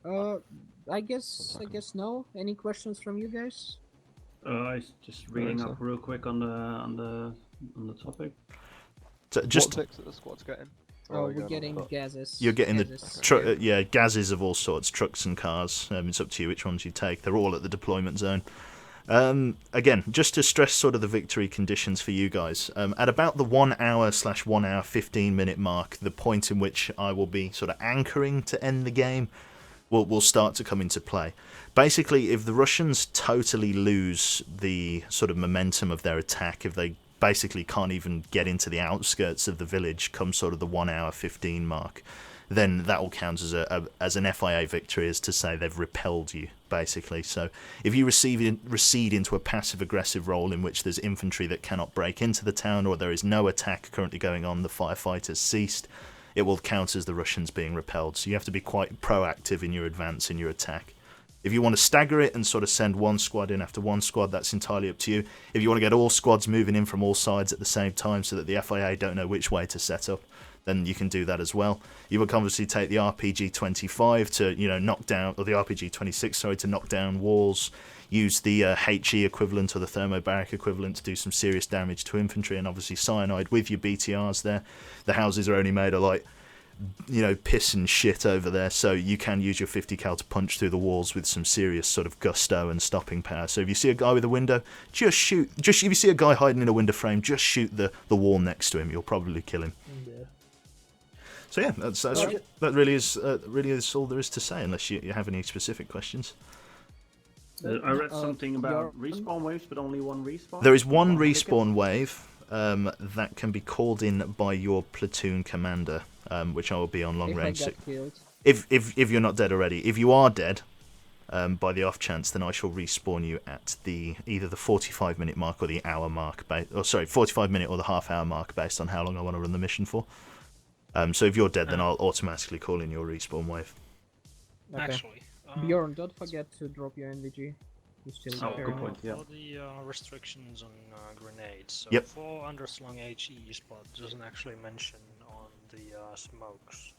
Speaker 3: I guess no. Any questions from you guys?
Speaker 2: Just reading up real quick on the topic.
Speaker 1: So just
Speaker 11: what fix are the squads getting?
Speaker 3: Oh, we're getting gases.
Speaker 1: You're getting gases of all sorts, trucks and cars. It's up to you which ones you take. They're all at the deployment zone. Again, just to stress sort of the victory conditions for you guys. At about the 1 hour / 1 hour 15-minute mark, the point in which I will be sort of anchoring to end the game will start to come into play. Basically, if the Russians totally lose the sort of momentum of their attack, if they basically can't even get into the outskirts of the village come sort of the 1 hour 15 mark, then that will count as an FIA victory, as to say they've repelled you, basically. So if you recede into a passive-aggressive role in which there's infantry that cannot break into the town, or there is no attack currently going on, the firefighters ceased, it will count as the Russians being repelled. So you have to be quite proactive in your advance, in your attack. If you want to stagger it and sort of send one squad in after one squad, that's entirely up to you. If you want to get all squads moving in from all sides at the same time so that the FIA don't know which way to set up, then you can do that as well. You would obviously take the RPG-25 to, you know, knock down, or the RPG-26, sorry, to knock down walls. Use the HE equivalent or the thermobaric equivalent to do some serious damage to infantry, and obviously cyanide with your BTRs there. The houses are only made of, like, you know, piss and shit over there, so you can use your 50 cal to punch through the walls with some serious sort of gusto and stopping power. So if you see a guy with a window, just shoot. Just if you see a guy hiding in a window frame, just shoot the wall next to him. You'll probably kill him.
Speaker 6: Yeah.
Speaker 1: So yeah, that really is all there is to say, unless you have any specific questions.
Speaker 2: I read something about respawn waves, but only one respawn.
Speaker 1: There is one respawn wave that can be called in by your platoon commander, which I will be on long range. If you're not dead already, if you are dead, by the off chance, then I shall respawn you at either the 45-minute mark or the hour mark, 45-minute or the half-hour mark, based on how long I want to run the mission for. So if you're dead, then I'll automatically call in your respawn wave.
Speaker 3: Okay.
Speaker 4: Actually,
Speaker 3: Bjorn, don't forget to drop your NVG.
Speaker 4: So
Speaker 2: good point, yeah.
Speaker 4: for the restrictions on grenades, so
Speaker 1: Yep.
Speaker 4: for underslung HEs, but doesn't actually mention on the smokes.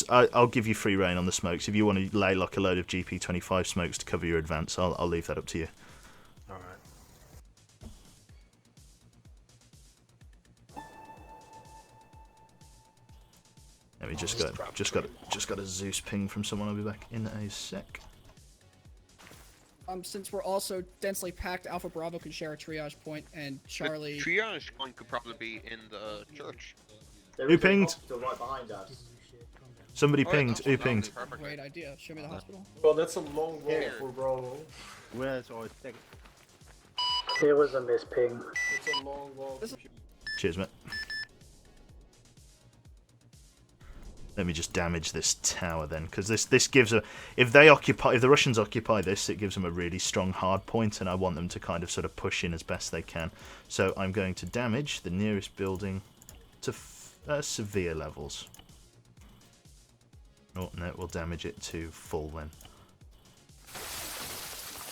Speaker 1: I'll give you free reign on the smokes. If you want to lay like a load of GP25 smokes to cover your advance, I'll leave that up to you.
Speaker 4: Alright.
Speaker 1: Let me just got a Zeus ping from someone. I'll be back in a sec.
Speaker 9: Since we're also densely packed, Alpha Bravo can share a triage point, and Charlie.
Speaker 15: The triage point could probably be in the church.
Speaker 1: Who pinged?
Speaker 14: Right behind us.
Speaker 1: Somebody pinged. Who pinged?
Speaker 9: Great idea. Show me the hospital.
Speaker 16: Well, that's a long roll for Bravo.
Speaker 2: Where's our second?
Speaker 6: There was a miss ping.
Speaker 16: It's a long roll.
Speaker 1: Cheers, mate. Let me just damage this tower then, because this gives a if the Russians occupy this, it gives them a really strong hard point, and I want them to kind of sort of push in as best they can. So I'm going to damage the nearest building to severe levels. Oh no, we'll damage it to full then.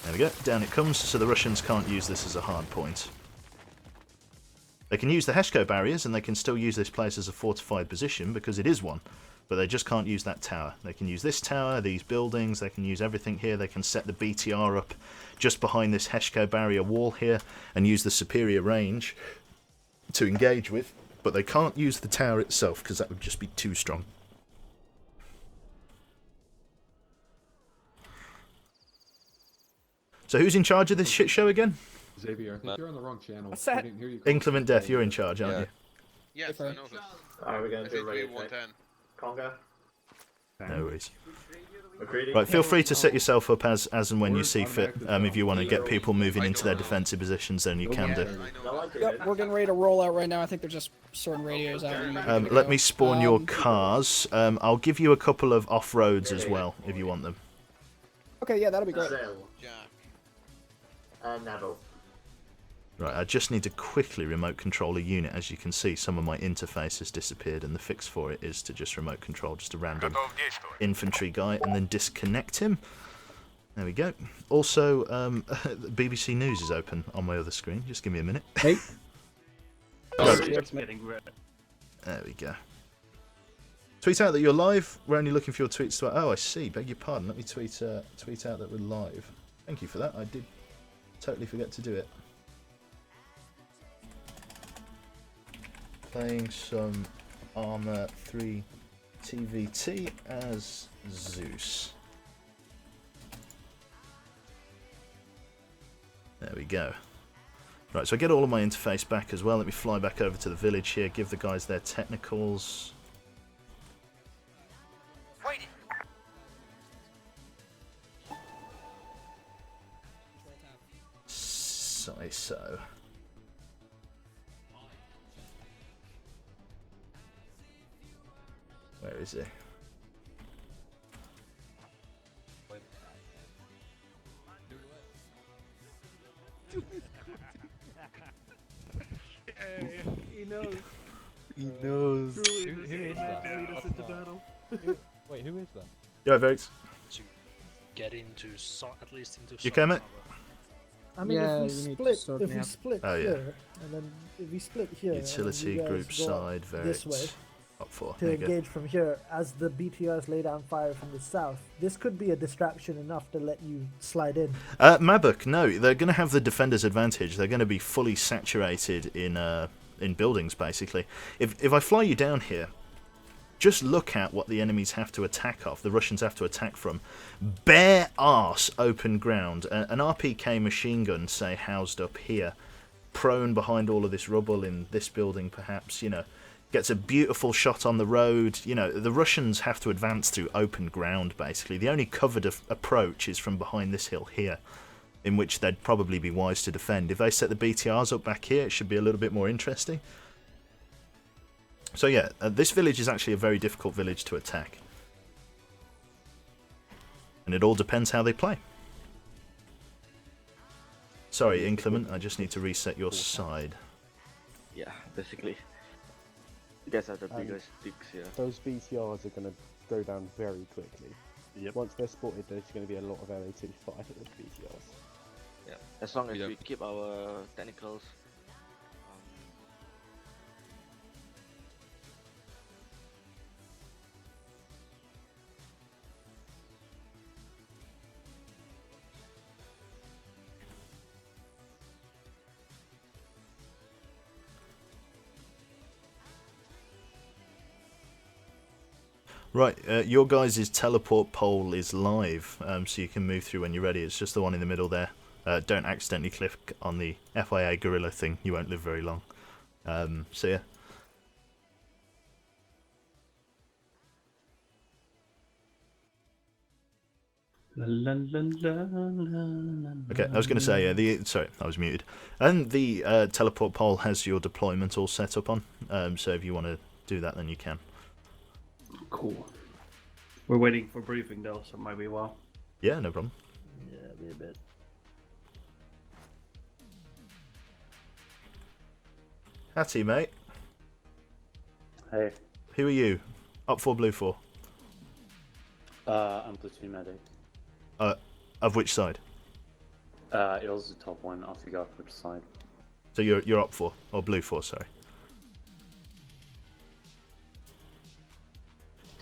Speaker 1: There we go, down it comes. So the Russians can't use this as a hard point. They can use the Heshko barriers, and they can still use this place as a fortified position because it is one. But they just can't use that tower. They can use this tower, these buildings, they can use everything here. They can set the BTR up just behind this Heshko barrier wall here and use the superior range to engage with. But they can't use the tower itself because that would just be too strong. So who's in charge of this shit show again?
Speaker 17: Xavier, I think you're on the wrong channel.
Speaker 9: What's that?
Speaker 17: I didn't hear you.
Speaker 1: Inclement Death, you're in charge, aren't you?
Speaker 15: Yes, I noticed.
Speaker 14: Alright, we're going to do radio
Speaker 15: 110.
Speaker 14: Conga.
Speaker 1: No worries.
Speaker 14: McCready.
Speaker 1: Right, feel free to set yourself up as and when you see fit. If you want to get people moving into their defensive positions, then you can do.
Speaker 9: Yep, we're getting ready to roll out right now. I think they're just sorting radios out.
Speaker 1: Let me spawn your cars. I'll give you a couple of off-roads as well, if you want them.
Speaker 9: Okay, yeah, that'll be great.
Speaker 14: Neville.
Speaker 1: Right, I just need to quickly remote control a unit. As you can see, some of my interface has disappeared, and the fix for it is to just remote control just a random infantry guy and then disconnect him. There we go. Also, BBC News is open on my other screen. Just give me a minute.
Speaker 3: Hey.
Speaker 1: There we go. Tweet out that you're live. We're only looking for your tweets to... Oh, I see. Beg your pardon. Let me tweet out that we're live. Thank you for that. I did totally forget to do it. Playing some Arma 3 TVT as Zeus. There we go. Right, so I get all of my interface back as well. Let me fly back over to the village here, give the guys their technicals. So. Where is he?
Speaker 2: He knows.
Speaker 5: He knows.
Speaker 10: Who is that? Wait, who is that?
Speaker 1: Yeah, Vex.
Speaker 4: To get into at least into.
Speaker 1: You okay, mate?
Speaker 19: I mean,
Speaker 3: Yeah,
Speaker 19: if
Speaker 3: you need
Speaker 19: we
Speaker 3: to
Speaker 19: split,
Speaker 3: sort
Speaker 19: if
Speaker 3: me
Speaker 19: we
Speaker 3: out.
Speaker 19: split
Speaker 1: Oh, yeah.
Speaker 19: here, and then if we split here, and
Speaker 1: Utility
Speaker 19: you guys
Speaker 1: group
Speaker 19: go
Speaker 1: side,
Speaker 19: this way
Speaker 1: Vex. Up for.
Speaker 19: to
Speaker 1: There you go.
Speaker 19: engage from here, as the BTRs lay down fire from the south, this could be a distraction enough to let you slide in.
Speaker 1: Mabuk, no, they're going to have the defender's advantage. They're going to be fully saturated in buildings, basically. If I fly you down here, just look at what the enemies have to attack off, the Russians have to attack from. Bare arse open ground. An RPK machine gun, say, housed up here, prone behind all of this rubble in this building, perhaps, you know. Gets a beautiful shot on the road. You know, the Russians have to advance through open ground, basically. The only covered approach is from behind this hill here, in which they'd probably be wise to defend. If they set the BTRs up back here, it should be a little bit more interesting. So yeah, this village is actually a very difficult village to attack. And it all depends how they play. Sorry, Inclement, I just need to reset your side.
Speaker 14: Yeah, basically. You guys have the biggest sticks here.
Speaker 10: Those BTRs are going to go down very quickly.
Speaker 1: Yep.
Speaker 10: Once they're spotted, there's going to be a lot of LAT fired at those BTRs.
Speaker 14: Yeah, as long as we keep our technicals.
Speaker 1: Right, your guys' teleport pole is live, so you can move through when you're ready. It's just the one in the middle there. Don't accidentally click on the FIA gorilla thing, you won't live very long. So yeah. Okay, I was going to say, sorry, I was muted. And the teleport pole has your deployment all set up on, so if you want to do that, then you can.
Speaker 2: Cool. We're waiting for briefing though, so it might be a while.
Speaker 1: Yeah, no problem.
Speaker 2: Yeah, be a bit.
Speaker 1: Hattie, mate.
Speaker 20: Hey.
Speaker 1: Who are you? Up for, blue for?
Speaker 20: I'm platoon medic.
Speaker 1: Of which side?
Speaker 20: It was the top one. I forgot which side.
Speaker 1: So you're up for, or blue for, sorry.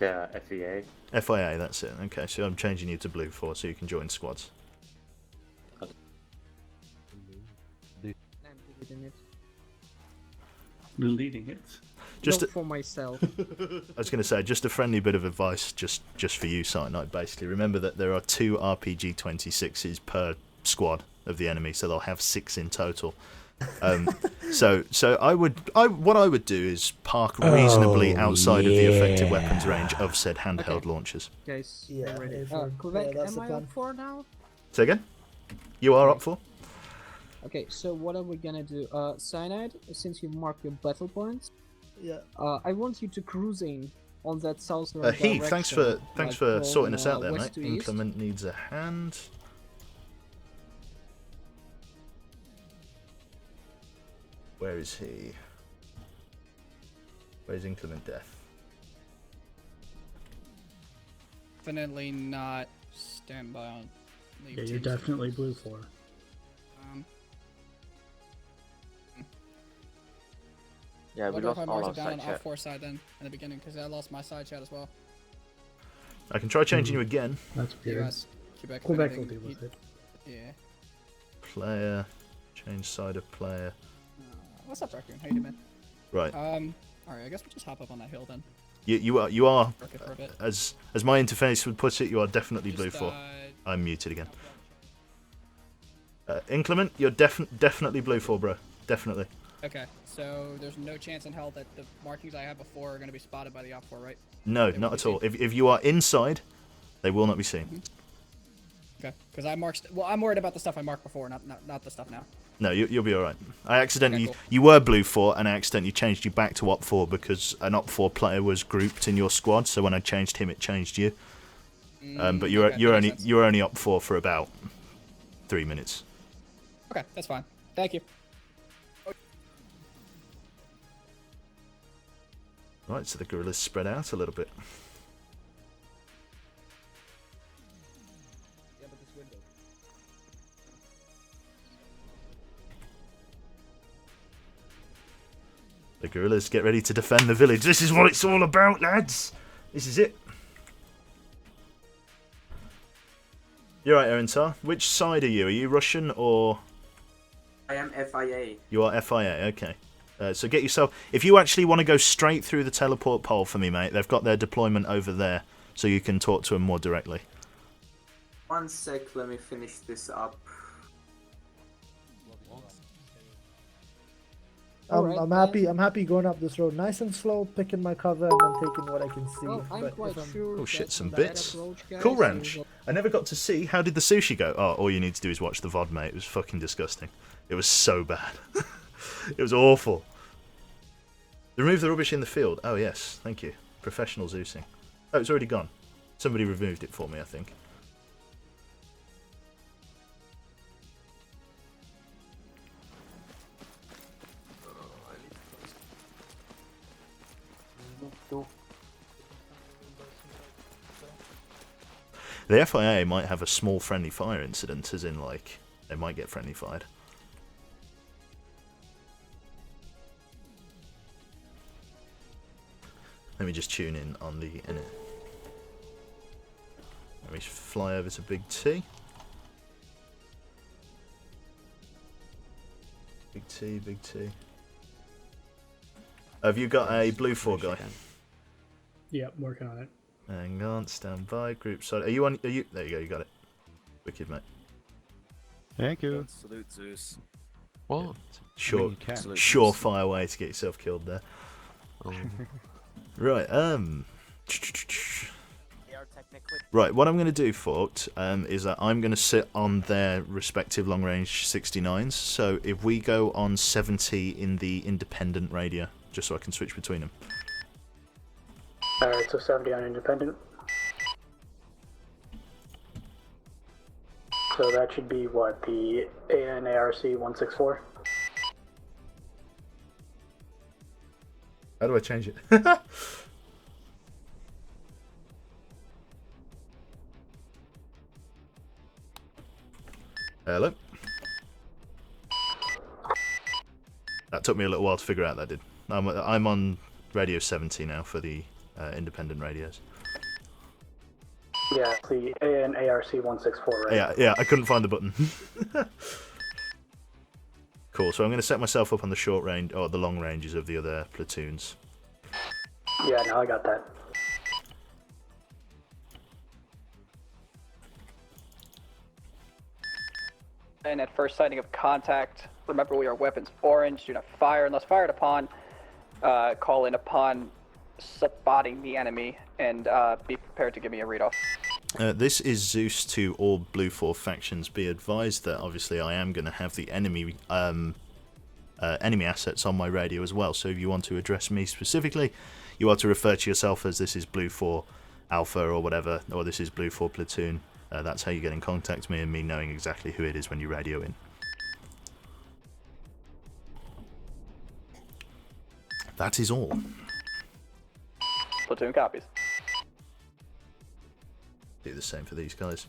Speaker 20: Yeah, FEA.
Speaker 1: FIA, that's it. Okay, so I'm changing you to blue for so you can join squads.
Speaker 2: Leading it.
Speaker 3: Just for myself.
Speaker 1: I was going to say, just a friendly bit of advice, just for you, Silent Knight. Basically, remember that there are 2 RPG-26s per squad of the enemy, so they'll have 6 in total. So what I would do is park reasonably outside of the effective weapons range of said handheld launchers.
Speaker 3: Guys,
Speaker 19: Yeah,
Speaker 3: ready.
Speaker 19: Quebec,
Speaker 3: Am I up for now?
Speaker 1: Say again? You are up for?
Speaker 3: Okay, so what are we gonna do? Cyanide, since you marked your battle points,
Speaker 19: yeah.
Speaker 3: I want you to cruise in on that southern
Speaker 1: Heath,
Speaker 3: direction.
Speaker 1: thanks for sorting us out there,
Speaker 3: west
Speaker 1: mate.
Speaker 3: to east.
Speaker 1: Inclement needs a hand. Where is he? Where's Inclement Death?
Speaker 9: Definitely not stand by on.
Speaker 2: Yeah, you're definitely blue for.
Speaker 14: Yeah, we
Speaker 9: wonder
Speaker 14: lost
Speaker 9: if I
Speaker 14: all
Speaker 9: marked
Speaker 14: our
Speaker 9: it down
Speaker 14: side
Speaker 9: on
Speaker 14: chat.
Speaker 9: off-4 side then in the beginning because I lost my side chat as well.
Speaker 1: I can try changing you again.
Speaker 2: That's weird.
Speaker 9: US, Quebec,
Speaker 2: Quebec will deal with it.
Speaker 9: Yeah.
Speaker 1: Player, change side of player.
Speaker 9: What's up, Raccoon? How you doing, man?
Speaker 1: Right.
Speaker 9: Alright, I guess we'll just hop up on that hill then.
Speaker 1: You are
Speaker 9: Work it for a bit.
Speaker 1: as my interface would put it, you are definitely blue
Speaker 9: Just,
Speaker 1: for. I'm muted again. Inclement, you're definitely blue for, bro. Definitely.
Speaker 9: Okay, so there's no chance in hell that the markings I had before are going to be spotted by the op4, right?
Speaker 1: No, not at all. If you are inside, they will not be seen.
Speaker 9: Okay, because I marked. Well, I'm worried about the stuff I marked before, not the stuff now.
Speaker 1: No, you'll be all right. I accidentally
Speaker 9: Okay, cool.
Speaker 1: you were blue 4, and I accidentally changed you back to op 4 because an op 4 player was grouped in your squad. So when I changed him, it changed you. But you're only op 4 for about 3 minutes.
Speaker 9: Okay, that's fine. Thank you.
Speaker 1: Right, so the guerrillas spread out a little bit. The guerrillas get ready to defend the village. This is what it's all about, lads. This is it. You're right, Erentar. Which side are you? Are you Russian or?
Speaker 21: I am FIA.
Speaker 1: You are FIA. Okay. So get yourself. If you actually want to go straight through the teleport pole for me, mate, they've got their deployment over there, so you can talk to them more directly.
Speaker 21: 1 sec. Let me finish this up.
Speaker 19: I'm happy. I'm happy going up this road nice and slow, picking my cover, and then taking what I can see.
Speaker 3: Well, I'm
Speaker 19: but
Speaker 3: quite
Speaker 19: if I'm...
Speaker 3: sure
Speaker 1: Oh shit,
Speaker 3: that
Speaker 1: some
Speaker 3: that
Speaker 1: bits.
Speaker 3: approach, guys,
Speaker 1: Cool ranch.
Speaker 3: is-
Speaker 1: I never got to see. How did the sushi go? Oh, all you need to do is watch the VOD, mate. It was fucking disgusting. It was so bad. It was awful. Remove the rubbish in the field. Oh yes, thank you. Professional Zeusing. Oh, it's already gone. Somebody removed it for me, I think. The FIA might have a small friendly fire incident, as in, like, they might get friendly fired. Let me just tune in on the... Let me fly over to Big T. Big T, Big T. Have you got a Blue 4 guy?
Speaker 6: Yep, working on it.
Speaker 1: Hang on, stand by. Group side. Are you on? Are you? There you go. You got it. Wicked, mate.
Speaker 5: Thank you.
Speaker 14: Salute Zeus.
Speaker 13: What?
Speaker 1: Surefire way to get yourself killed there. Right. Right. What I'm going to do, Forked, is that I'm going to sit on their respective long-range 69s. So if we go on 70 in the independent radio, just so I can switch between them.
Speaker 6: Alright, so 70 on independent. So that should be what, the ANARC 164?
Speaker 1: How do I change it? Hello? That took me a little while to figure out, that did. I'm on radio 70 now for the independent radios.
Speaker 6: Yeah, it's the ANARC 164, right?
Speaker 1: Yeah, I couldn't find the button. Cool, so I'm going to set myself up on the short range, or the long ranges of the other platoons.
Speaker 6: Yeah, no, I got that.
Speaker 9: And at first sighting of contact, remember we are weapons orange. Do not fire unless fired upon. Call in upon spotting the enemy, and be prepared to give me a read-off.
Speaker 1: This is Zeus to all Blue 4 factions. Be advised that obviously I am going to have the enemy assets on my radio as well. So if you want to address me specifically, you are to refer to yourself as this is Blue 4 Alpha or whatever, or this is Blue 4 Platoon. That's how you get in contact with me, and me knowing exactly who it is when you radio in. That is all.
Speaker 9: Platoon copies.
Speaker 1: Do the same for these guys.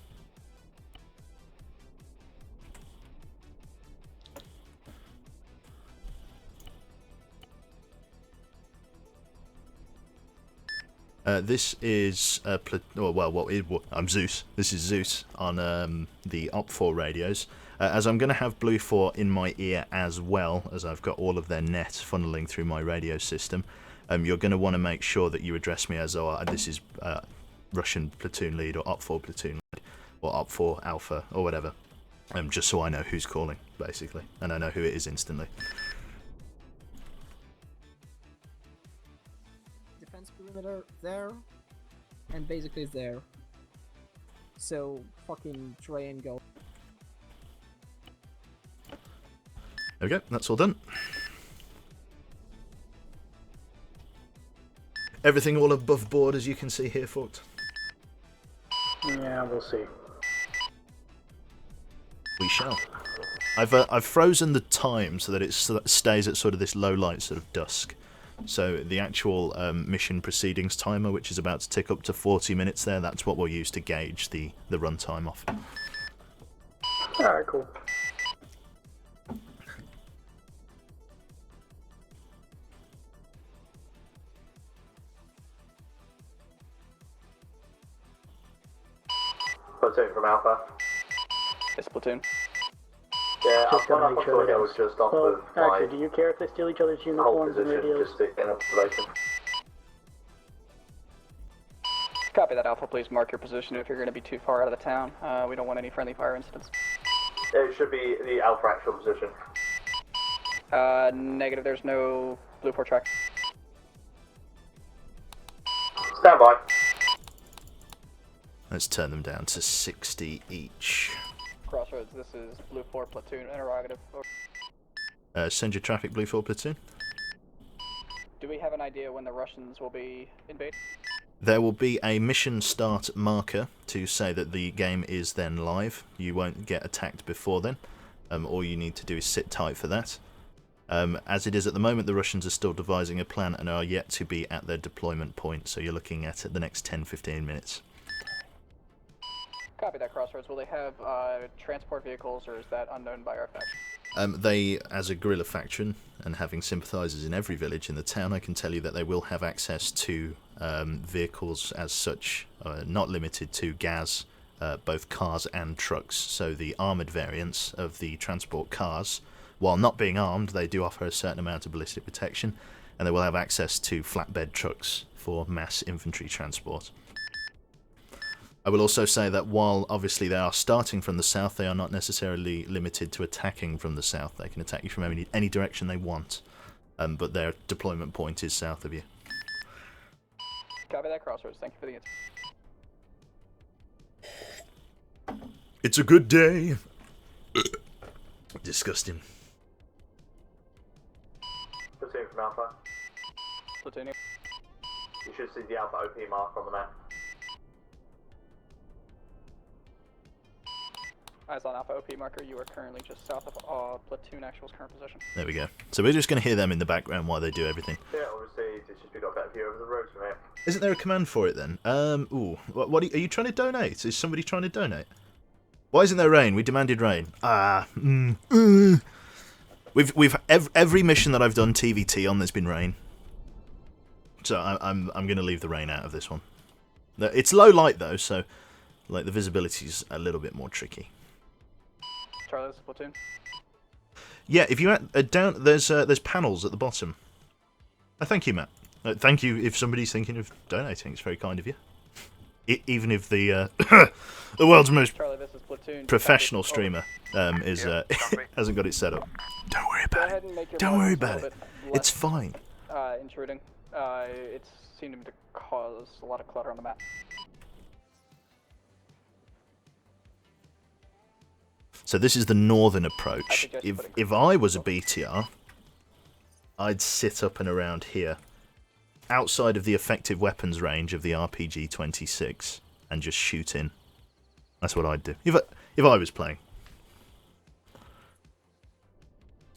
Speaker 1: This is I'm Zeus. This is Zeus on the Op4 radios. As I'm going to have Blue 4 in my ear as well, as I've got all of their net funneling through my radio system, you're going to want to make sure that you address me as, this is Russian platoon lead, or Op4 platoon lead, or Op4 Alpha, or whatever. Just so I know who's calling, basically, and I know who it is instantly.
Speaker 3: Defense perimeter there, and basically it's there. So fucking try and go.
Speaker 1: There we go, that's all done. Everything all above board, as you can see here, Forked.
Speaker 6: Yeah, we'll see.
Speaker 1: We shall. I've frozen the time so that it stays at sort of this low light sort of dusk. So the actual mission proceedings timer, which is about to tick up to 40 minutes there, that's what we'll use to gauge the run time off.
Speaker 6: Alright, cool.
Speaker 16: Platoon from Alpha.
Speaker 9: This platoon.
Speaker 16: Yeah,
Speaker 6: Just
Speaker 16: one
Speaker 6: gotta
Speaker 16: up
Speaker 6: make
Speaker 16: on
Speaker 6: sure
Speaker 16: Toledo
Speaker 6: it
Speaker 16: was
Speaker 6: is.
Speaker 16: just off
Speaker 6: Well,
Speaker 16: of my
Speaker 6: actually, do you care if they steal each other's
Speaker 16: whole
Speaker 6: uniforms and
Speaker 16: position,
Speaker 6: radios?
Speaker 16: just in observation.
Speaker 9: Copy that, Alpha. Please mark your position if you're going to be too far out of the town. We don't want any friendly fire incidents.
Speaker 16: It should be the Alpha actual position.
Speaker 9: Negative, there's no blue 4 track.
Speaker 16: Stand by.
Speaker 1: Let's turn them down to 60 each.
Speaker 9: Crossroads, this is blue 4 platoon, interrogative.
Speaker 1: Send your traffic, Blue 4 platoon.
Speaker 9: Do we have an idea when the Russians will be invaded?
Speaker 1: There will be a mission start marker to say that the game is then live. You won't get attacked before then. All you need to do is sit tight for that. As it is at the moment, the Russians are still devising a plan and are yet to be at their deployment point, so you're looking at the next 10-15 minutes.
Speaker 9: Copy that, Crossroads. Will they have transport vehicles, or is that unknown by our faction?
Speaker 1: They, as a guerrilla faction, and having sympathisers in every village in the town, I can tell you that they will have access to vehicles as such, not limited to gas, both cars and trucks. So the armoured variants of the transport cars, while not being armed, they do offer a certain amount of ballistic protection, and they will have access to flatbed trucks for mass infantry transport. I will also say that while obviously they are starting from the south, they are not necessarily limited to attacking from the south. They can attack you from any direction they want, but their deployment point is south of you.
Speaker 9: Copy that, Crossroads. Thank you for the answer.
Speaker 1: It's a good day. Disgusting.
Speaker 16: Platoon from Alpha.
Speaker 9: Platoon.
Speaker 16: You should see the Alpha OP mark on the map.
Speaker 9: Eyes on Alpha OP marker, you are currently just south of Platoon Actual's current position.
Speaker 1: There we go. So we're just going to hear them in the background while they do everything.
Speaker 16: Yeah, obviously, it's just we got a better view over the road from here.
Speaker 1: Isn't there a command for it then? Ooh, what are you trying to donate? Is somebody trying to donate? Why isn't there rain? We demanded rain. We've every mission that I've done TVT on, there's been rain. So I'm going to leave the rain out of this one. It's low light though, so like the visibility's a little bit more tricky.
Speaker 9: Charlie, this is Platoon.
Speaker 1: Yeah, if you down there's panels at the bottom. Thank you, Matt. Thank you if somebody's thinking of donating. It's very kind of you. Even if the the world's most
Speaker 9: Charlie, this is Platoon.
Speaker 1: professional streamer hasn't got it set up. Don't worry about it. Don't worry about it. It's fine.
Speaker 9: Intruding. It's seeming to cause a lot of clutter on the map.
Speaker 1: So this is the northern approach. If I was a BTR, I'd sit up and around here, outside of the effective weapons range of the RPG-26, and just shoot in. That's what I'd do if I was playing.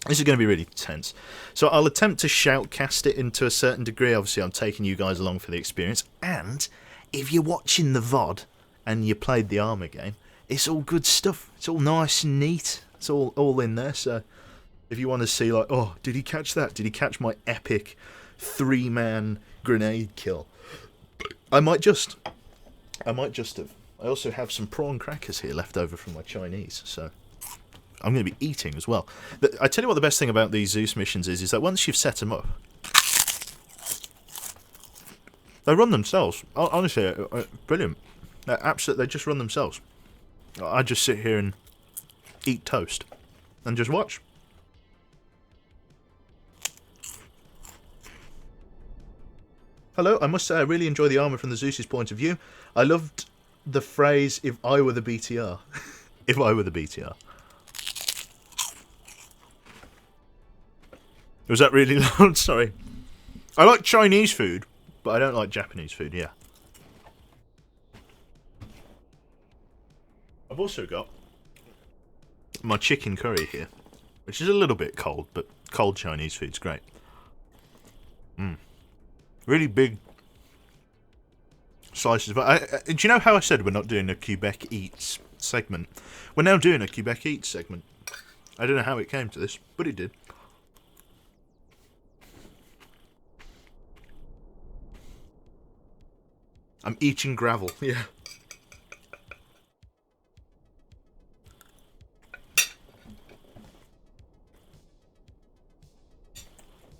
Speaker 1: This is going to be really tense. So I'll attempt to shoutcast it into a certain degree. Obviously, I'm taking you guys along for the experience. And if you're watching the VOD and you played the Arma game, it's all good stuff. It's all nice and neat. It's all in there. So if you want to see, like, oh, did he catch that? Did he catch my epic 3-man grenade kill? I might just have. I also have some prawn crackers here left over from my Chinese, so I'm going to be eating as well. I tell you what, the best thing about these Zeus missions is that once you've set them up, they run themselves. Honestly, brilliant. They just run themselves. I just sit here and eat toast and just watch. Hello, I must say I really enjoy the Arma from the Zeus's point of view. I loved the phrase, if I were the BTR. If I were the BTR. Was that really loud? Sorry. I like Chinese food, but I don't like Japanese food, yeah. I've also got my chicken curry here, which is a little bit cold, but cold Chinese food's great. Really big slices. But do you know how I said we're not doing a Quebec Eats segment? We're now doing a Quebec Eats segment. I don't know how it came to this, but it did. I'm eating gravel, yeah.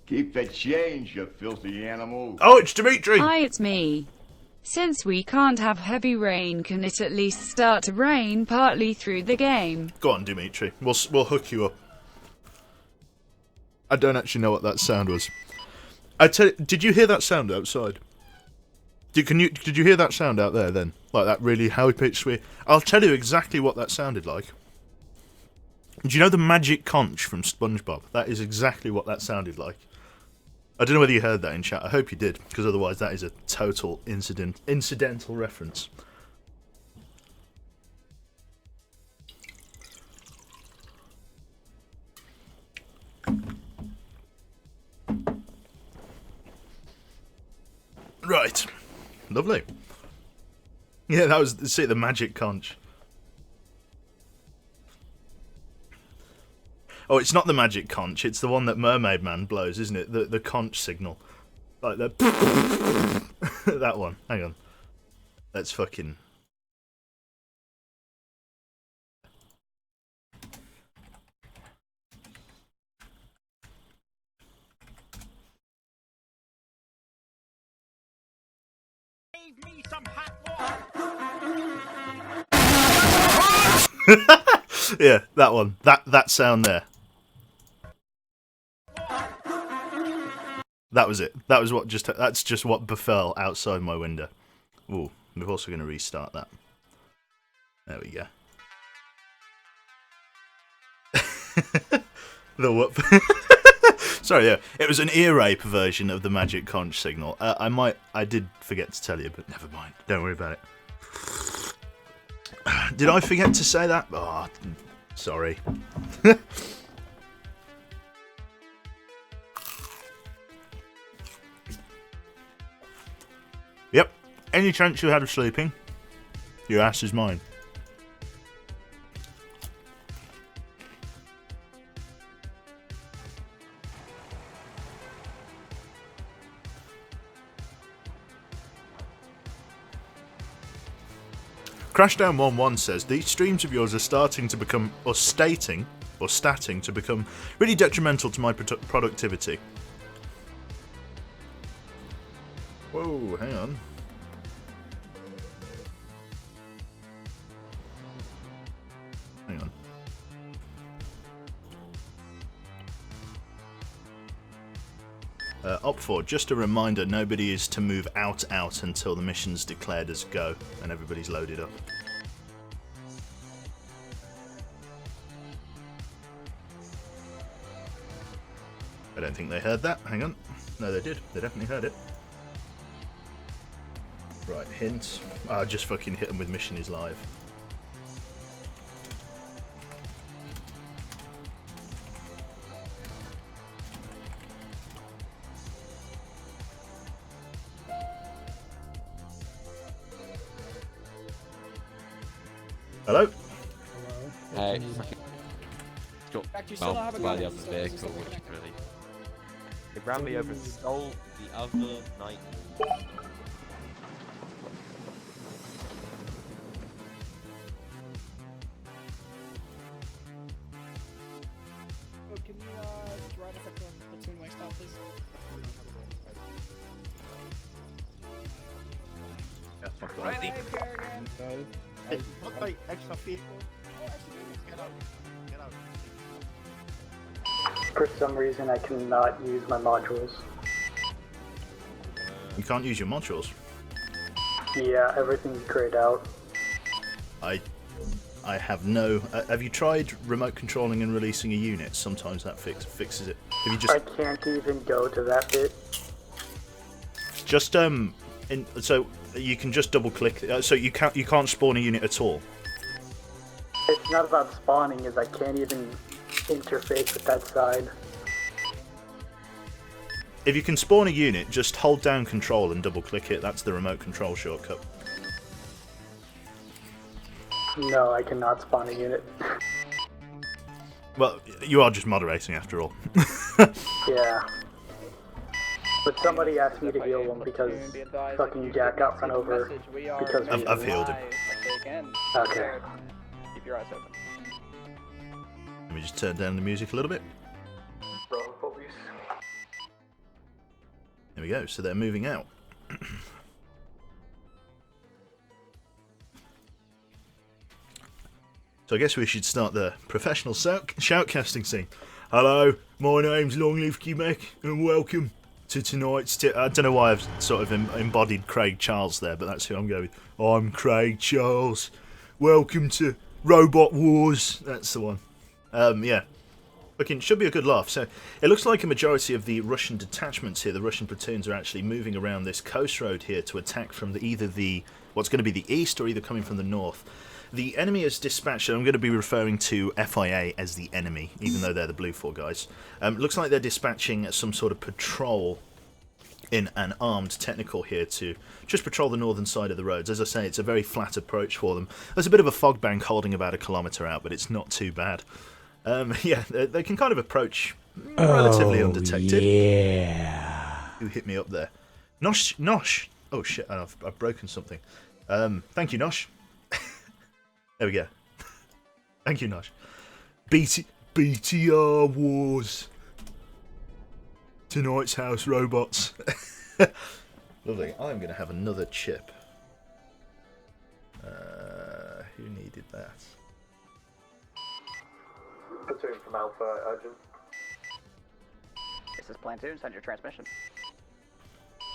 Speaker 7: Keep the change, you filthy animal.
Speaker 1: Oh, it's Dimitri!
Speaker 22: Hi, it's me. Since we can't have heavy rain, can it at least start to rain partly through the game?
Speaker 1: Go on, Dimitri. We'll hook you up. I don't actually know what that sound was. Did you hear that sound outside? Did you hear that sound out there then? Like that really high-pitched squeak? I'll tell you exactly what that sounded like. Do you know the magic conch from SpongeBob? That is exactly what that sounded like. I don't know whether you heard that in chat. I hope you did, because otherwise that is a total incidental reference. Right. Lovely. Yeah, that was, see, the magic conch. Oh, it's not the magic conch, it's the one that Mermaid Man blows, isn't it? The conch signal. Like the... that one. Hang on. Let's fucking... yeah, that one. That sound there. That was it. That was what that's just what befell outside my window. Ooh, we're also going to restart that. There we go. The whoop. Sorry, yeah. It was an ear rape version of the magic conch signal. I did forget to tell you, but never mind. Don't worry about it. Did I forget to say that? Oh, sorry. Yep. Any chance you had of sleeping, your ass is mine. Crashdown11 says, these streams of yours are starting to become, or statting to become really detrimental to my productivity. Whoa, hang on. Hang on. Op4, just a reminder, nobody is to move out until the mission's declared as go and everybody's loaded up. I don't think they heard that. Hang on. No, they did. They definitely heard it. Right, hint. I'll just fucking hit them with mission is live. Hello?
Speaker 13: Hey. Got mounted by the other vehicle, which really... They ran me over and stole the other night.
Speaker 8: Can you drive us up to platoon way stop, please?
Speaker 12: That's not
Speaker 8: Ready?
Speaker 12: Hey, what the extra vehicle? Get out. Get out.
Speaker 6: For some reason, I cannot use my modules.
Speaker 1: You can't use your modules.
Speaker 6: Yeah, everything's grayed out.
Speaker 1: I have no... have you tried remote controlling and releasing a unit? Sometimes that fixes it. Have you just...
Speaker 6: I can't even go to that bit.
Speaker 1: Just, so you can just double click... so you can't spawn a unit at all?
Speaker 6: It's not about spawning, is I can't even interface with that side.
Speaker 1: If you can spawn a unit, just hold down control and double click it. That's the remote control shortcut.
Speaker 6: No, I cannot spawn a unit.
Speaker 1: Well, you are just moderating after all.
Speaker 6: Yeah. But somebody asked me to heal one because fucking Jack got run over because
Speaker 1: I've healed him.
Speaker 6: Okay.
Speaker 9: Keep your eyes open.
Speaker 1: Let me just turn down the music a little bit. There we go, so they're moving out. So I guess we should start the professional shoutcasting scene. Hello, my name's Long Live Quebec, and welcome to tonight's. I don't know why I've sort of embodied Craig Charles there, but that's who I'm going with. I'm Craig Charles. Welcome to Robot Wars. That's the one. Yeah. Looking, should be a good laugh. So it looks like a majority of the Russian detachments here, the Russian platoons, are actually moving around this coast road here to attack from either what's going to be the east or either coming from the north. The enemy is dispatched, and I'm going to be referring to FIA as the enemy, even though they're the Blue 4 guys. Looks like they're dispatching some sort of patrol in an armed technical here to just patrol the northern side of the roads. As I say, it's a very flat approach for them. There's a bit of a fog bank holding about a kilometre out, but it's not too bad. Yeah, they can kind of approach relatively undetected.
Speaker 11: Yeah.
Speaker 1: Who hit me up there? Nosh! Oh shit, I've broken something. Thank you, Nosh. There we go. Thank you, Nosh. BTR Wars. Tonight's house robots. Lovely. I'm going to have another chip. Who needed that?
Speaker 16: Platoon from Alpha, urgent.
Speaker 9: This is Platoon, send your transmission.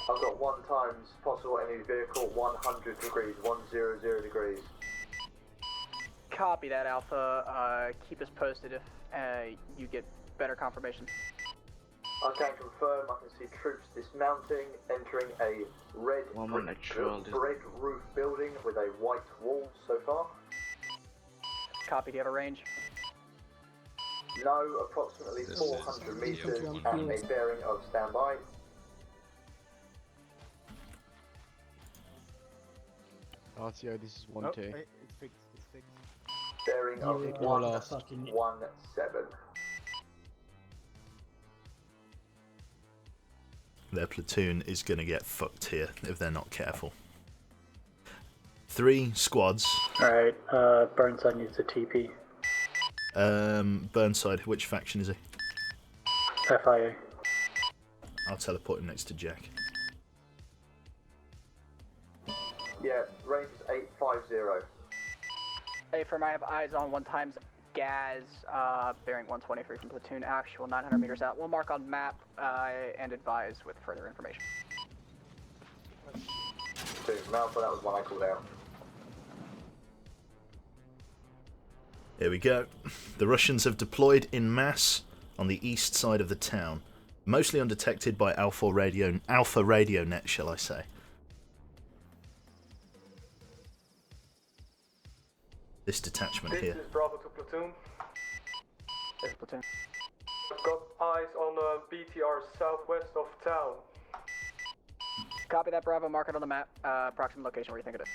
Speaker 16: I've got 1 times possible enemy vehicle, 100 degrees, 100 degrees.
Speaker 9: Copy that, Alpha. Keep us posted if you get better confirmation.
Speaker 16: I can confirm I can see troops dismounting, entering a red roof building with a white wall so far.
Speaker 9: Copy, do you have a range?
Speaker 16: No, approximately 400 meters and a bearing of standby.
Speaker 10: RTO, this is 1-2.
Speaker 12: It's fixed.
Speaker 16: Bearing of 117.
Speaker 1: Their platoon is going to get fucked here if they're not careful. 3 squads.
Speaker 6: Alright, Burnside needs a TP.
Speaker 1: Burnside, which faction is he?
Speaker 6: FIA.
Speaker 1: I'll teleport him next to Jack.
Speaker 16: Yeah, range is 850.
Speaker 9: Hey, firm, I have eyes on 1 times Gaz, bearing 123 from platoon, actual 900 meters out. We'll mark on map and advise with further information.
Speaker 16: From Alpha, that was one I called out.
Speaker 1: Here we go. The Russians have deployed in mass on the east side of the town, mostly undetected by Alpha radio net, shall I say. This detachment here.
Speaker 18: This is Bravo to platoon.
Speaker 9: This platoon.
Speaker 18: I've got eyes on BTR southwest of town.
Speaker 9: Copy that, Bravo. Mark it on the map. Approximate location where you think it is.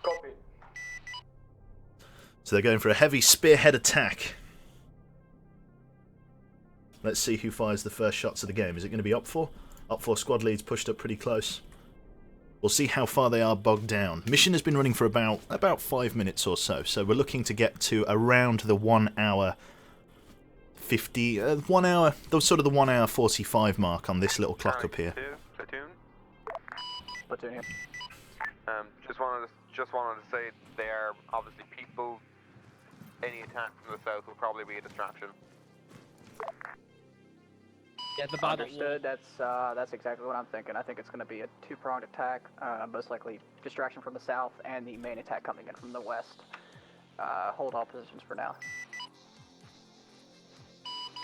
Speaker 18: Copy.
Speaker 1: So they're going for a heavy spearhead attack. Let's see who fires the first shots of the game. Is it going to be Up 4? Up 4 squad leads pushed up pretty close. We'll see how far they are bogged down. Mission has been running for about 5 minutes or so, so we're looking to get to around the 1 hour 50, 1 hour, sort of the 1 hour 45 mark on this little clock up here.
Speaker 15: Platoon.
Speaker 9: Platoon here.
Speaker 15: Just wanted to say they are obviously people. Any attack from the south will probably be a distraction.
Speaker 8: Yeah, the battle.
Speaker 9: Understood. That's exactly what I'm thinking. I think it's going to be a 2-pronged attack. Most likely distraction from the south and the main attack coming in from the west. Hold all positions for now.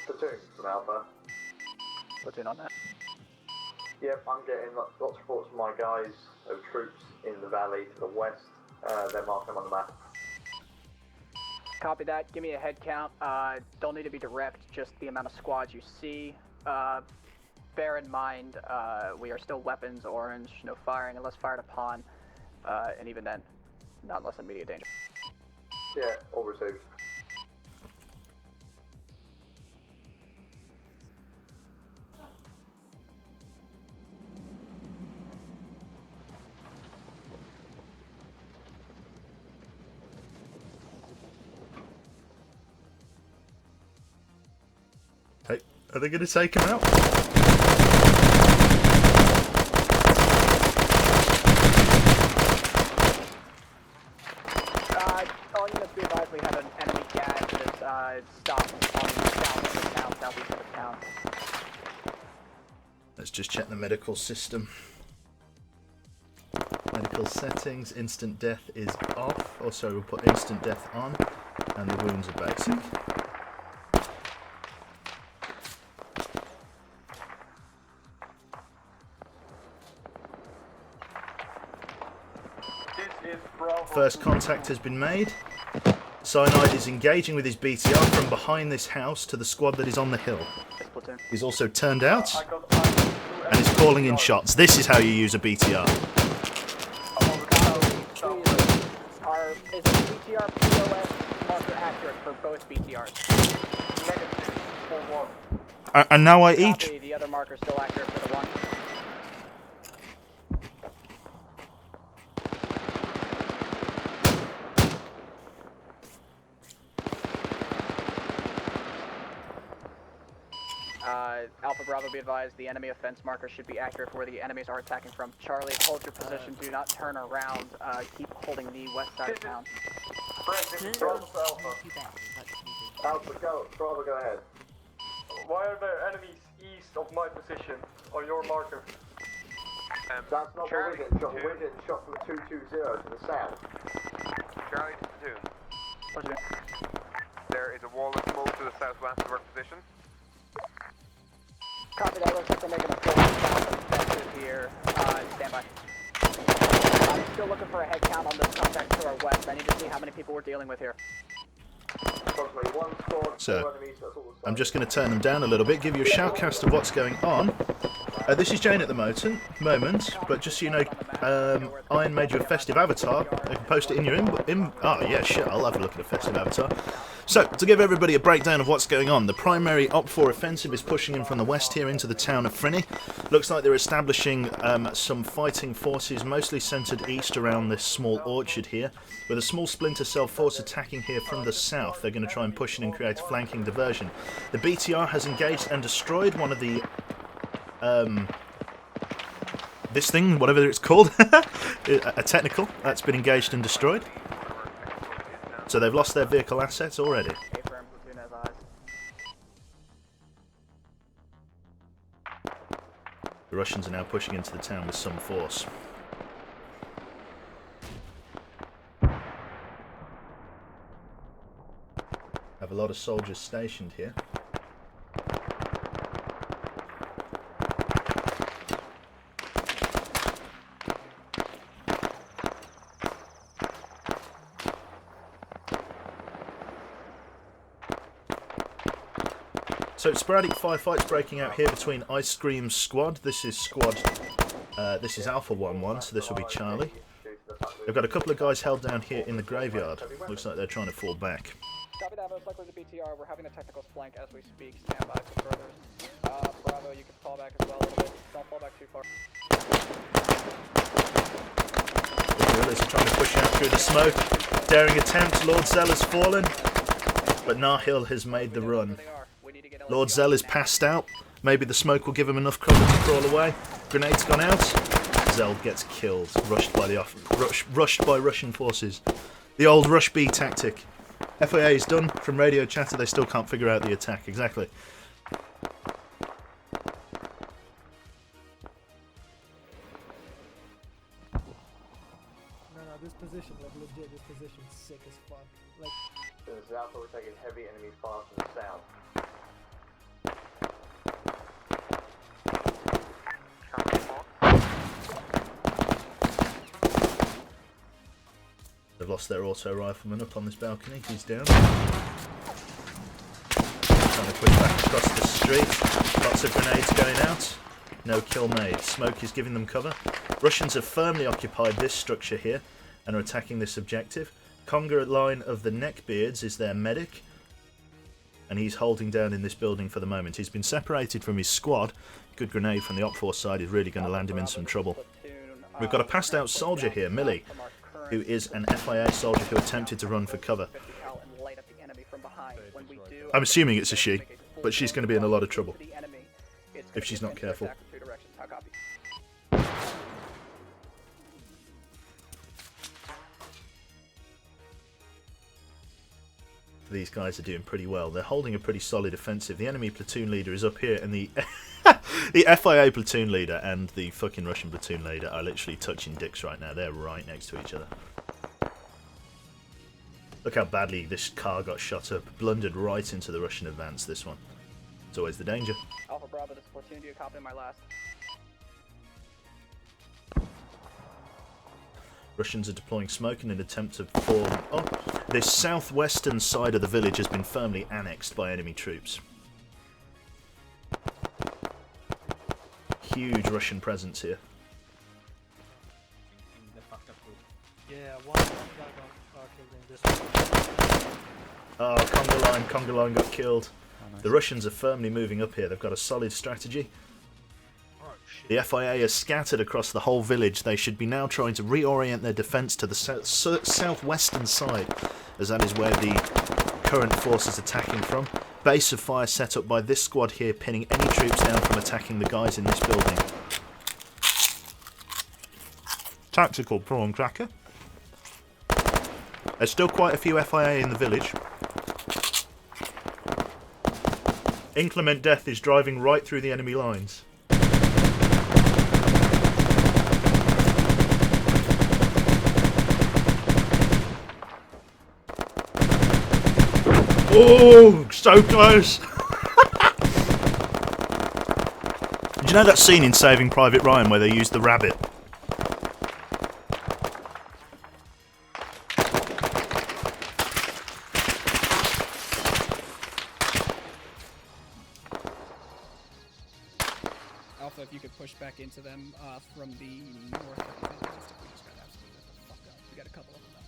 Speaker 16: Platoon from Alpha.
Speaker 9: Platoon on that.
Speaker 16: Yep, I'm getting lots of reports from my guys of troops in the valley to the west. They're marking them on the map.
Speaker 9: Copy that. Give me a head count. Don't need to be direct, just the amount of squads you see. Bear in mind, we are still weapons orange, no firing unless fired upon, and even then, not unless immediate danger.
Speaker 16: Yeah, all received.
Speaker 1: Hey, are they going to take him out?
Speaker 9: All units be advised we have an enemy gas that is stopped on the south of the town,
Speaker 1: Let's just check the medical system. Medical settings, instant death is off. Also, we'll put instant death on, and the wounds are basic. First contact has been made. Cyanide is engaging with his BTR from behind this house to the squad that is on the hill. He's also turned out and is calling in shots. This is how you use a BTR.
Speaker 9: Is the BTR POS marker accurate for both BTRs? Negative for one.
Speaker 1: And now I each.
Speaker 9: Copy, the other marker still accurate for the one. Alpha Bravo, be advised, the enemy offense marker should be accurate for where the enemies are attacking from. Charlie, hold your position, do not turn around, keep holding the west side of town.
Speaker 16: Alpha, go, Bravo, go ahead.
Speaker 18: Why are there enemies east of my position, or your marker?
Speaker 16: That's not what we're getting shot. We're getting shot from 220 to the south.
Speaker 15: Charlie to platoon. There is a wall of smoke to the southwest of our position.
Speaker 9: Copy that, looks like they're making a full offensive here. Stand by. I'm still looking for a head count on this contact to our west. I need to see how many people we're dealing with here.
Speaker 1: So, I'm just going to turn them down a little bit, give you a shoutcast of what's going on. This is Jane at the moment, but just so you know, Iron made you a festive avatar. I can post it in your oh yeah, shit, I'll have a look at a festive avatar. So, to give everybody a breakdown of what's going on, the primary Op4 offensive is pushing in from the west here into the town of Frinny. Looks like they're establishing some fighting forces, mostly centred east around this small orchard here, with a small splinter cell force attacking here from the south. They're going to try and push in and create a flanking diversion. The BTR has engaged and destroyed one of the this thing, whatever it's called, a technical, that's been engaged and destroyed. So they've lost their vehicle assets already. The Russians are now pushing into the town with some force. Have a lot of soldiers stationed here. So sporadic firefights breaking out here between Ice Cream's squad. This is this is Alpha 1-1, so this will be Charlie. They've got a couple of guys held down here in the graveyard. Looks like they're trying to fall back.
Speaker 9: Copy that, most likely the BTR. We're having a technical flank as we speak. Stand by for furthers. Bravo, you can fall back as well a little bit. Don't fall back too far.
Speaker 1: The guerrillas are trying to push out through the smoke. Daring attempt, Lord Zell has fallen, but Nahil has made the run. Lord Zell is passed out. Maybe the smoke will give him enough cover to crawl away. Grenade's gone out. Zell gets killed, rushed by Russian forces. The old rush B tactic. FIA is done. From radio chatter, they still can't figure out the attack exactly.
Speaker 19: No, this position, like legit, this position's sick as fuck. Like,
Speaker 16: this is Alpha, we're taking heavy enemy fire from the south.
Speaker 1: They've lost their auto rifleman up on this balcony. He's down. Trying to push back across the street. Lots of grenades going out. No kill made. Smoke is giving them cover. Russians have firmly occupied this structure here and are attacking this objective. Conga line of the Neckbeards is their medic, and he's holding down in this building for the moment. He's been separated from his squad. Good grenade from the Op4 side is really going to land him in some trouble. We've got a passed out soldier here, Millie, who is an FIA soldier who attempted to run for cover. I'm assuming it's a she, but she's going to be in a lot of trouble if she's not careful. these guys are doing pretty well. They're holding a pretty solid offensive. The enemy platoon leader is up here, and the the FIA platoon leader and the fucking Russian platoon leader are literally touching dicks right now. They're right next to each other. Look how badly this car got shot up. Blundered right into the Russian advance, this one. It's always the danger.
Speaker 9: Alpha Bravo, this is platoon. Do you copy my last?
Speaker 1: Russians are deploying smoke in an attempt to form... Oh, this southwestern side of the village has been firmly annexed by enemy troops. Huge Russian presence here.
Speaker 4: Yeah, one guy got killed in this one.
Speaker 1: Oh, Conga line got killed. Oh, nice. The Russians are firmly moving up here. They've got a solid strategy. The FIA are scattered across the whole village. They should be now trying to reorient their defence to the southwestern side, as that is where the current force is attacking from. Base of fire set up by this squad here, pinning any troops down from attacking the guys in this building. Tactical prawn cracker. There's still quite a few FIA in the village. Inclement death is driving right through the enemy lines. Oh, so close! Did you know that scene in Saving Private Ryan where they used the rabbit?
Speaker 8: Alpha, if you could push back into them from the north of the village, we just got absolutely lit the fuck up. We got a couple of them left.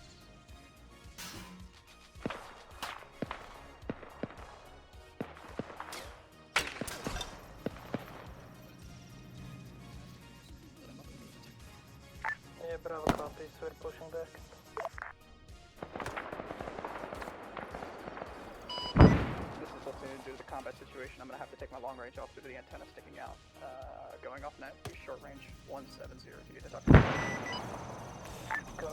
Speaker 18: Yeah, Bravo copy, so we're pushing back.
Speaker 9: This is also due to the combat situation. I'm gonna have to take my long range off due to the antenna sticking out. Going off net, short range 170 if you get a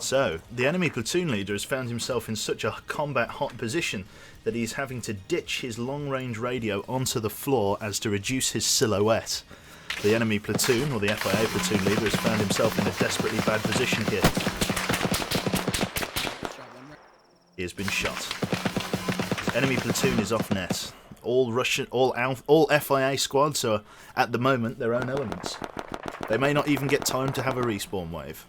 Speaker 1: So, the enemy platoon leader has found himself in such a combat hot position that he's having to ditch his long range radio onto the floor as to reduce his silhouette. The enemy platoon, or the FIA platoon leader, has found himself in a desperately bad position here. He has been shot. Enemy platoon is off net. All FIA squads are, at the moment, their own elements. They may not even get time to have a respawn wave.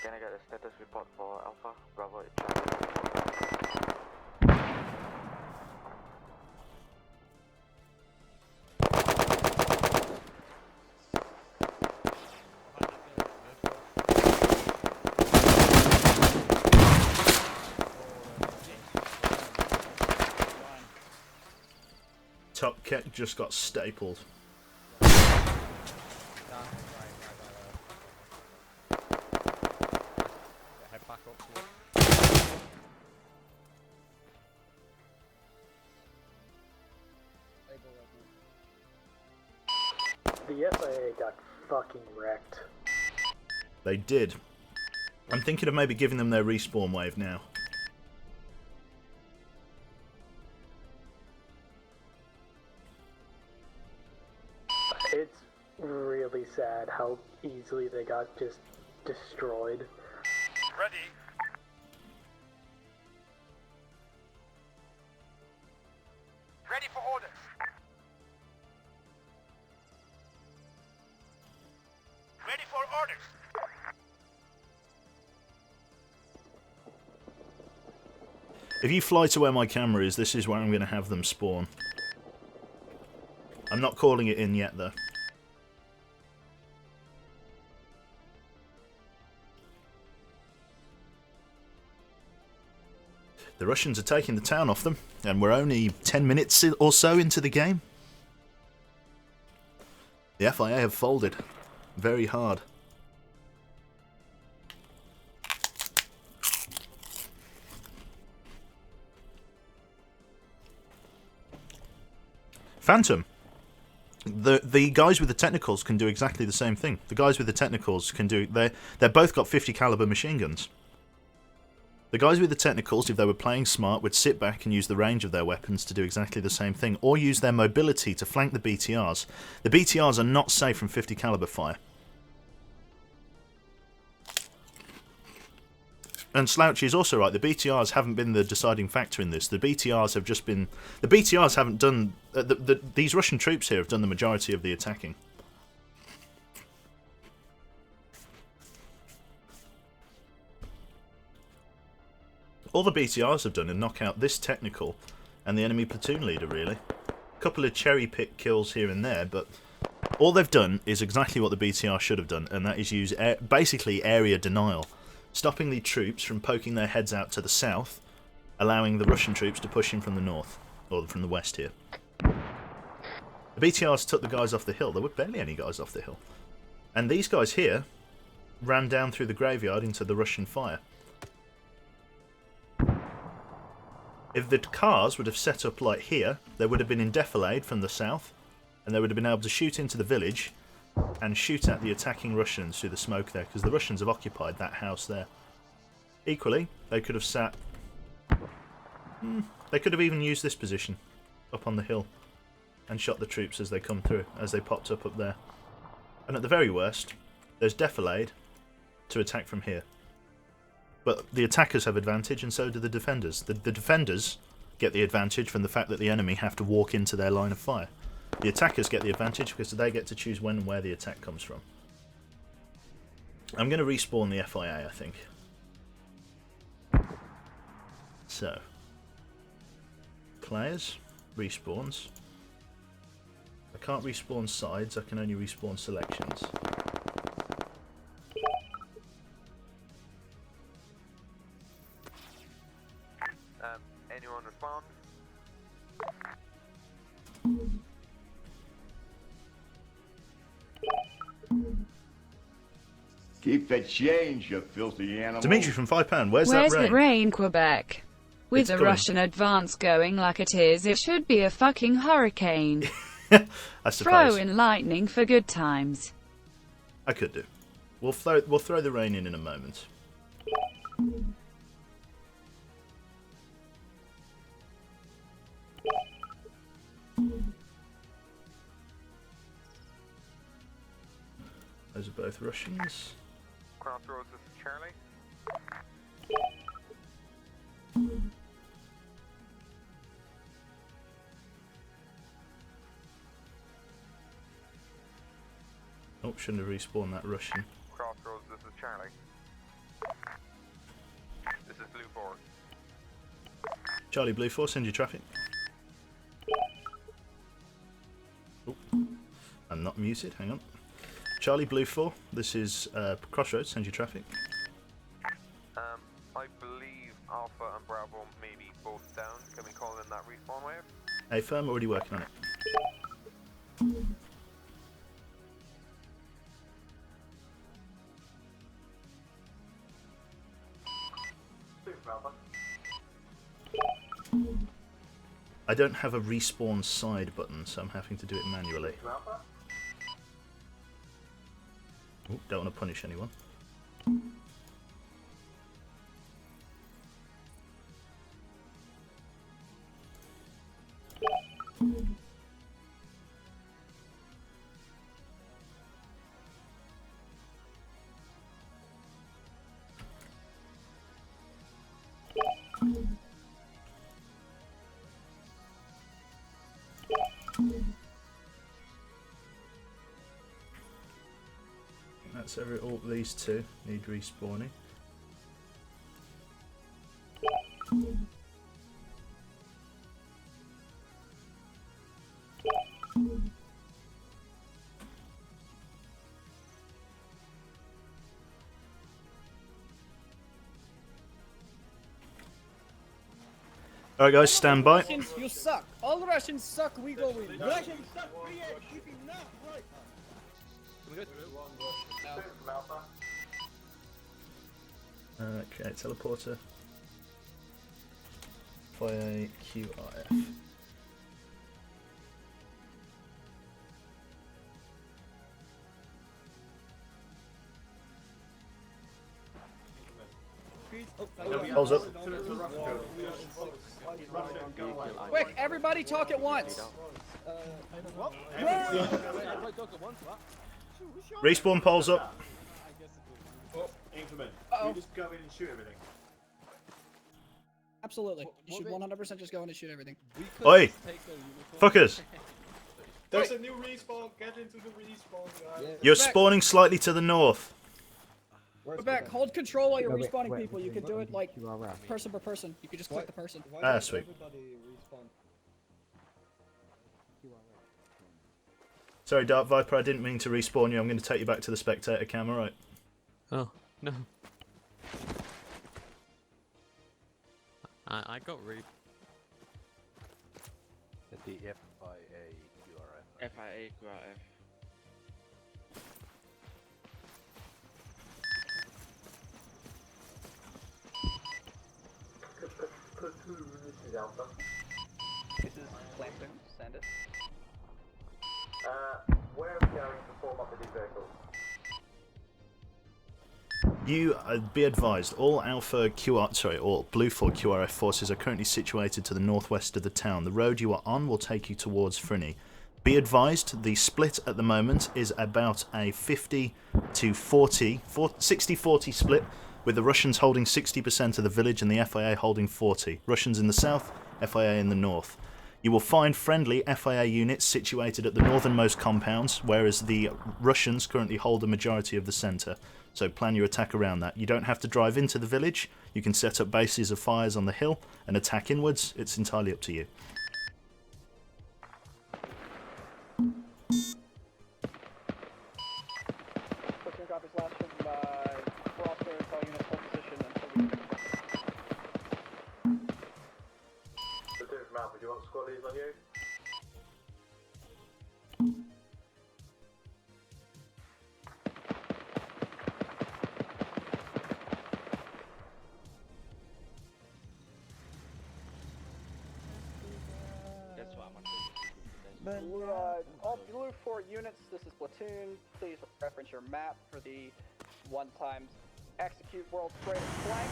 Speaker 16: Can I get a status report for Alpha? Bravo,
Speaker 1: Top Cat just got stapled.
Speaker 6: The FIA got fucking wrecked.
Speaker 1: They did. I'm thinking of maybe giving them their respawn wave now.
Speaker 6: It's really sad how easily they got just destroyed.
Speaker 15: Ready. Ready for orders. Ready for orders.
Speaker 1: If you fly to where my camera is, this is where I'm going to have them spawn. I'm not calling it in yet, though. The Russians are taking the town off them, and we're only 10 minutes or so into the game. The FIA have folded very hard. Phantom. The guys with the technicals can do exactly the same thing. The guys with the technicals can do... They're both got 50 caliber machine guns. The guys with the technicals, if they were playing smart, would sit back and use the range of their weapons to do exactly the same thing, or use their mobility to flank the BTRs. The BTRs are not safe from 50 caliber fire. And Slouchy is also right. The BTRs haven't been the deciding factor in this. The BTRs have just been... The BTRs haven't done... these Russian troops here have done the majority of the attacking. All the BTRs have done is knock out this technical and the enemy platoon leader, really. A couple of cherry-pick kills here and there, but all they've done is exactly what the BTR should have done, and that is use basically area denial. Stopping the troops from poking their heads out to the south, allowing the Russian troops to push in from the north, or from the west here. The BTRs took the guys off the hill. There were barely any guys off the hill. And these guys here ran down through the graveyard into the Russian fire. If the cars would have set up like here, there would have been indefilade from the south, and they would have been able to shoot into the village and shoot at the attacking Russians through the smoke there, because the Russians have occupied that house there. Equally, they could have sat... they could have even used this position, up on the hill, and shot the troops as they come through, as they popped up there. And at the very worst, there's defilade to attack from here. But the attackers have advantage, and so do the defenders. The defenders get the advantage from the fact that the enemy have to walk into their line of fire. The attackers get the advantage because they get to choose when and where the attack comes from. I'm going to respawn the FIA, I think. So, players, respawns. I can't respawn sides, I can only respawn selections.
Speaker 15: Anyone respond?
Speaker 7: Keep the change, you filthy animal.
Speaker 1: Dimitri from £5, where's
Speaker 22: Where's
Speaker 1: that rain?
Speaker 22: the rain, Quebec? With
Speaker 1: It's
Speaker 22: the
Speaker 1: coming.
Speaker 22: Russian advance going like it is, it should be a fucking hurricane.
Speaker 1: I suppose.
Speaker 22: Throw in lightning for good times.
Speaker 1: I could do. We'll throw the rain in a moment. Those are both Russians.
Speaker 15: Crossroads, this is Charlie.
Speaker 1: Oh, shouldn't have respawned that Russian.
Speaker 15: Crossroads, this is Charlie. This is Blue 4.
Speaker 1: Charlie Blue 4, send your traffic. Oh, I'm not muted, hang on. Charlie Blue 4, this is Crossroads, send your traffic.
Speaker 15: I believe Alpha and Bravo may be both down. Can we call in that respawn wave?
Speaker 1: Hey, firm, already working on it. I don't have a respawn side button, so I'm having to do it manually. Ooh, don't want to punish anyone. That's every all these two need respawning. Alright guys, stand by.
Speaker 8: Russians, you suck. All Russians suck, we go in. Russians suck, right.
Speaker 1: Okay, teleporter. Fire QRF. Pulls up.
Speaker 8: Quick, everybody talk at once.
Speaker 1: Respawn poles up.
Speaker 12: Increment.
Speaker 8: Uh-oh.
Speaker 12: You just go in and shoot everything.
Speaker 8: Absolutely. You should 100% just go in and shoot everything.
Speaker 1: Oi! Fuckers!
Speaker 12: There's a new respawn. Get into the respawn, guys.
Speaker 1: You're spawning slightly to the north.
Speaker 8: Quebec, hold control while you're respawning people. You can do it like person per person. You can just click the person.
Speaker 1: Ah, sweet. Sorry, Dark Viper, I didn't mean to respawn you. I'm going to take you back to the spectator cam, alright?
Speaker 11: Oh, no. I got rude.
Speaker 20: The FIA QRF.
Speaker 14: FIA QRF.
Speaker 16: Platoon, this is Alpha.
Speaker 9: This is Clampton, send it.
Speaker 16: Where are we going to form up with these vehicles?
Speaker 1: You be advised, all all Blue 4 QRF forces are currently situated to the northwest of the town. The road you are on will take you towards Frinny. Be advised, the split at the moment is about a 50 to 40, 60-40 split, with the Russians holding 60% of the village and the FIA holding 40. Russians in the south, FIA in the north. You will find friendly FIA units situated at the northernmost compounds, whereas the Russians currently hold a majority of the centre. So plan your attack around that. You don't have to drive into the village. You can set up bases of fires on the hill and attack inwards. It's entirely up to you.
Speaker 9: Platoon copies last from crossroads, all units hold position until we...
Speaker 16: Platoon from Alpha, do you want squad leads on you?
Speaker 9: All Blue 4 units, this is Platoon. Please reference your map for the 1 times execute world's greatest flank.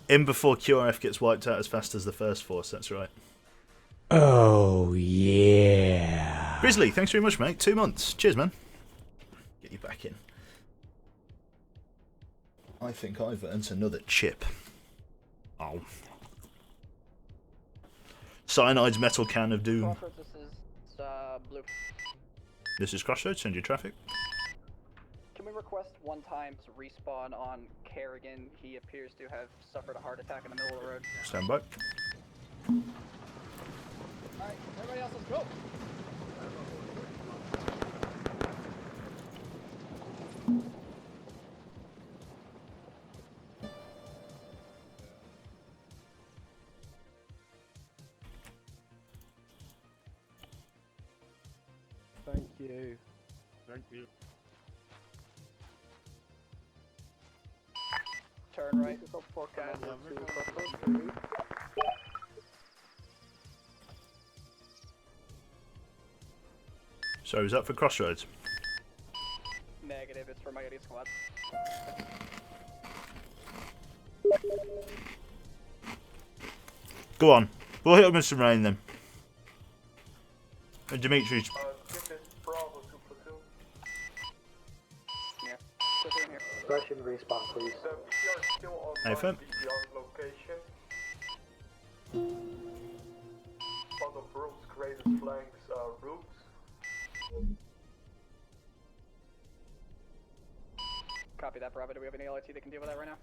Speaker 1: In before QRF gets wiped out as fast as the first force, that's right.
Speaker 17: Oh, yeah.
Speaker 1: Grizzly, thanks very much, mate. 2 months. Cheers, man. Get you back in. I think I've earned another chip. Oh. Cyanide's metal can of doom.
Speaker 9: Crossroads, this is Blue.
Speaker 1: This is Crossroads, send your traffic.
Speaker 9: Can we request 1 times respawn on Kerrigan? He appears to have suffered a heart attack in the middle of the road.
Speaker 1: Stand by.
Speaker 8: Alright, everybody else, let's go.
Speaker 20: Thank you. Thank you.
Speaker 9: Turn right.
Speaker 1: So is that for Crossroads?
Speaker 9: Negative, it's for Mighty Squad.
Speaker 1: Go on. We'll hit him with some rain then. And Dimitri's.
Speaker 18: Bravo to platoon.
Speaker 9: Yeah. Platoon here.
Speaker 16: Russian respawn, please.
Speaker 18: So we are still on
Speaker 1: Hey, fam.
Speaker 18: BTR location. One of world's greatest flanks routes.
Speaker 9: Copy that, Bravo. Do we have any LIT that can deal with that right now?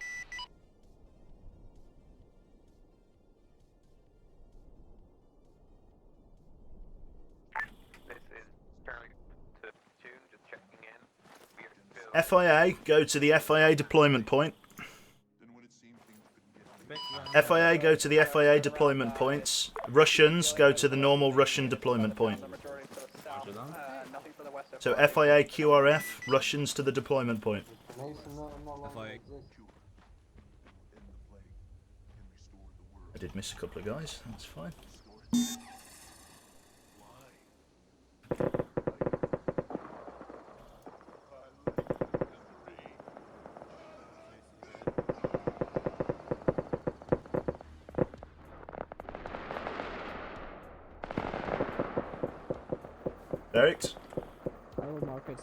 Speaker 15: This is Charlie to June, just checking in. We are still...
Speaker 1: FIA, go to the FIA deployment point. FIA, go to the FIA deployment points. Russians, go to the normal Russian deployment point. So FIA QRF, Russians to the deployment point. I did miss a couple of guys, that's fine. Barracks?
Speaker 3: I will mark it.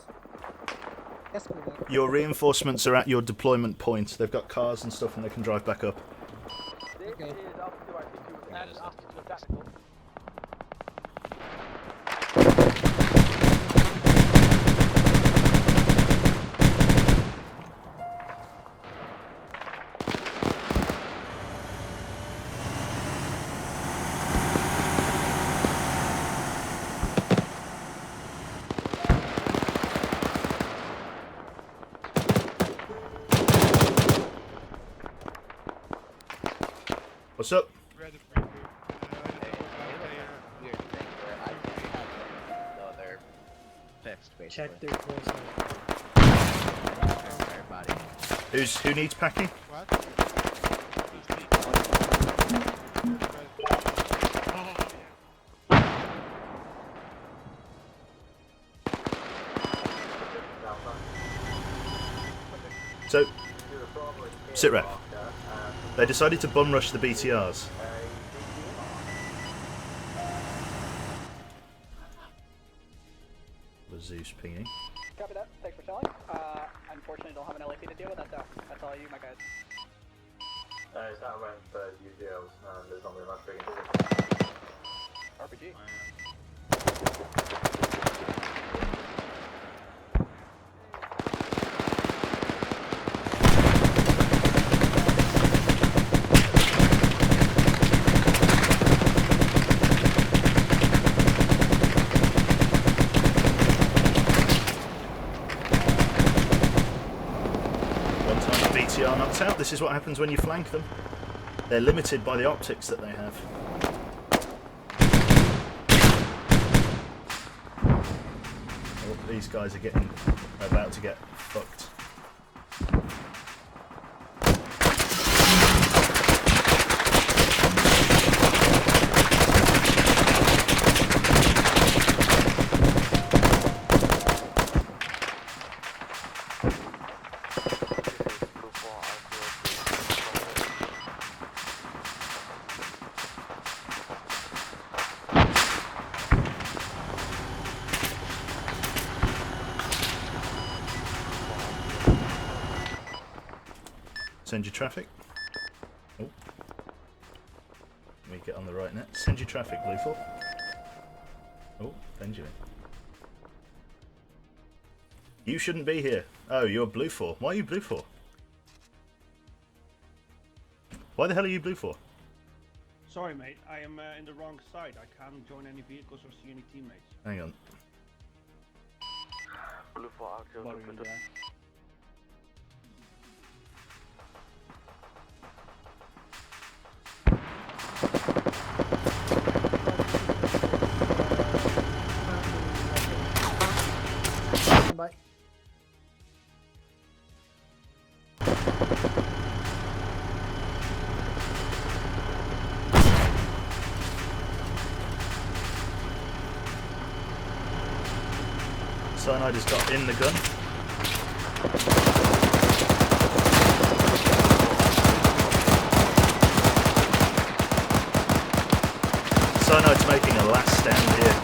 Speaker 3: Yes, Quebec.
Speaker 1: Your reinforcements are at your deployment point. They've got cars and stuff and they can drive back up.
Speaker 3: Okay.
Speaker 1: What's up?
Speaker 6: Check their torso.
Speaker 1: Who needs packing? So, sit rep. They decided to bum rush the BTRs. Was Zeus pinging?
Speaker 9: Copy that. Thanks for telling. Unfortunately, don't have an LAT to deal with. That's all you, my guys.
Speaker 16: It's not rank for UGLs. There's not really much big
Speaker 9: RPG.
Speaker 1: BTR knocked out. This is what happens when you flank them. They're limited by the optics that they have. Oh, these guys are about to get fucked. Send your traffic. Oh. Let me get on the right net. Send your traffic, Blue 4. Oh, Benjamin. You shouldn't be here. Oh, you're Blue 4. Why are you Blue 4? Why the hell are you Blue 4?
Speaker 12: Sorry, mate. I am in the wrong side. I can't join any vehicles or see any teammates.
Speaker 1: Hang on.
Speaker 14: Blue 4 active.
Speaker 12: What are you doing?
Speaker 19: Bye.
Speaker 1: Cyanide has got in the gun. Cyanide's making a last stand here.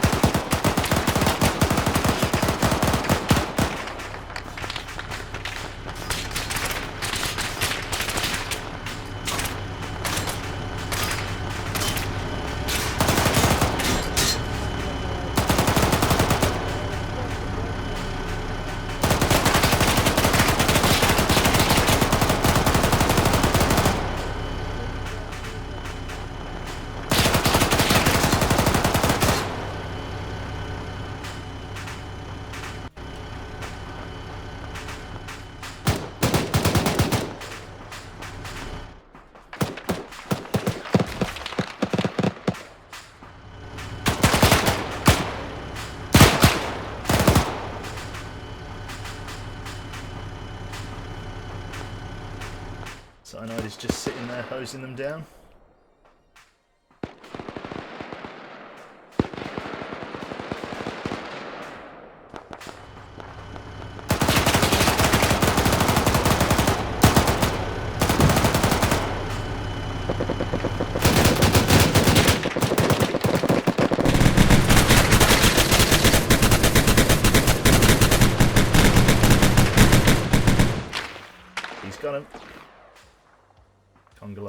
Speaker 1: Cyanide is just sitting there hosing them down.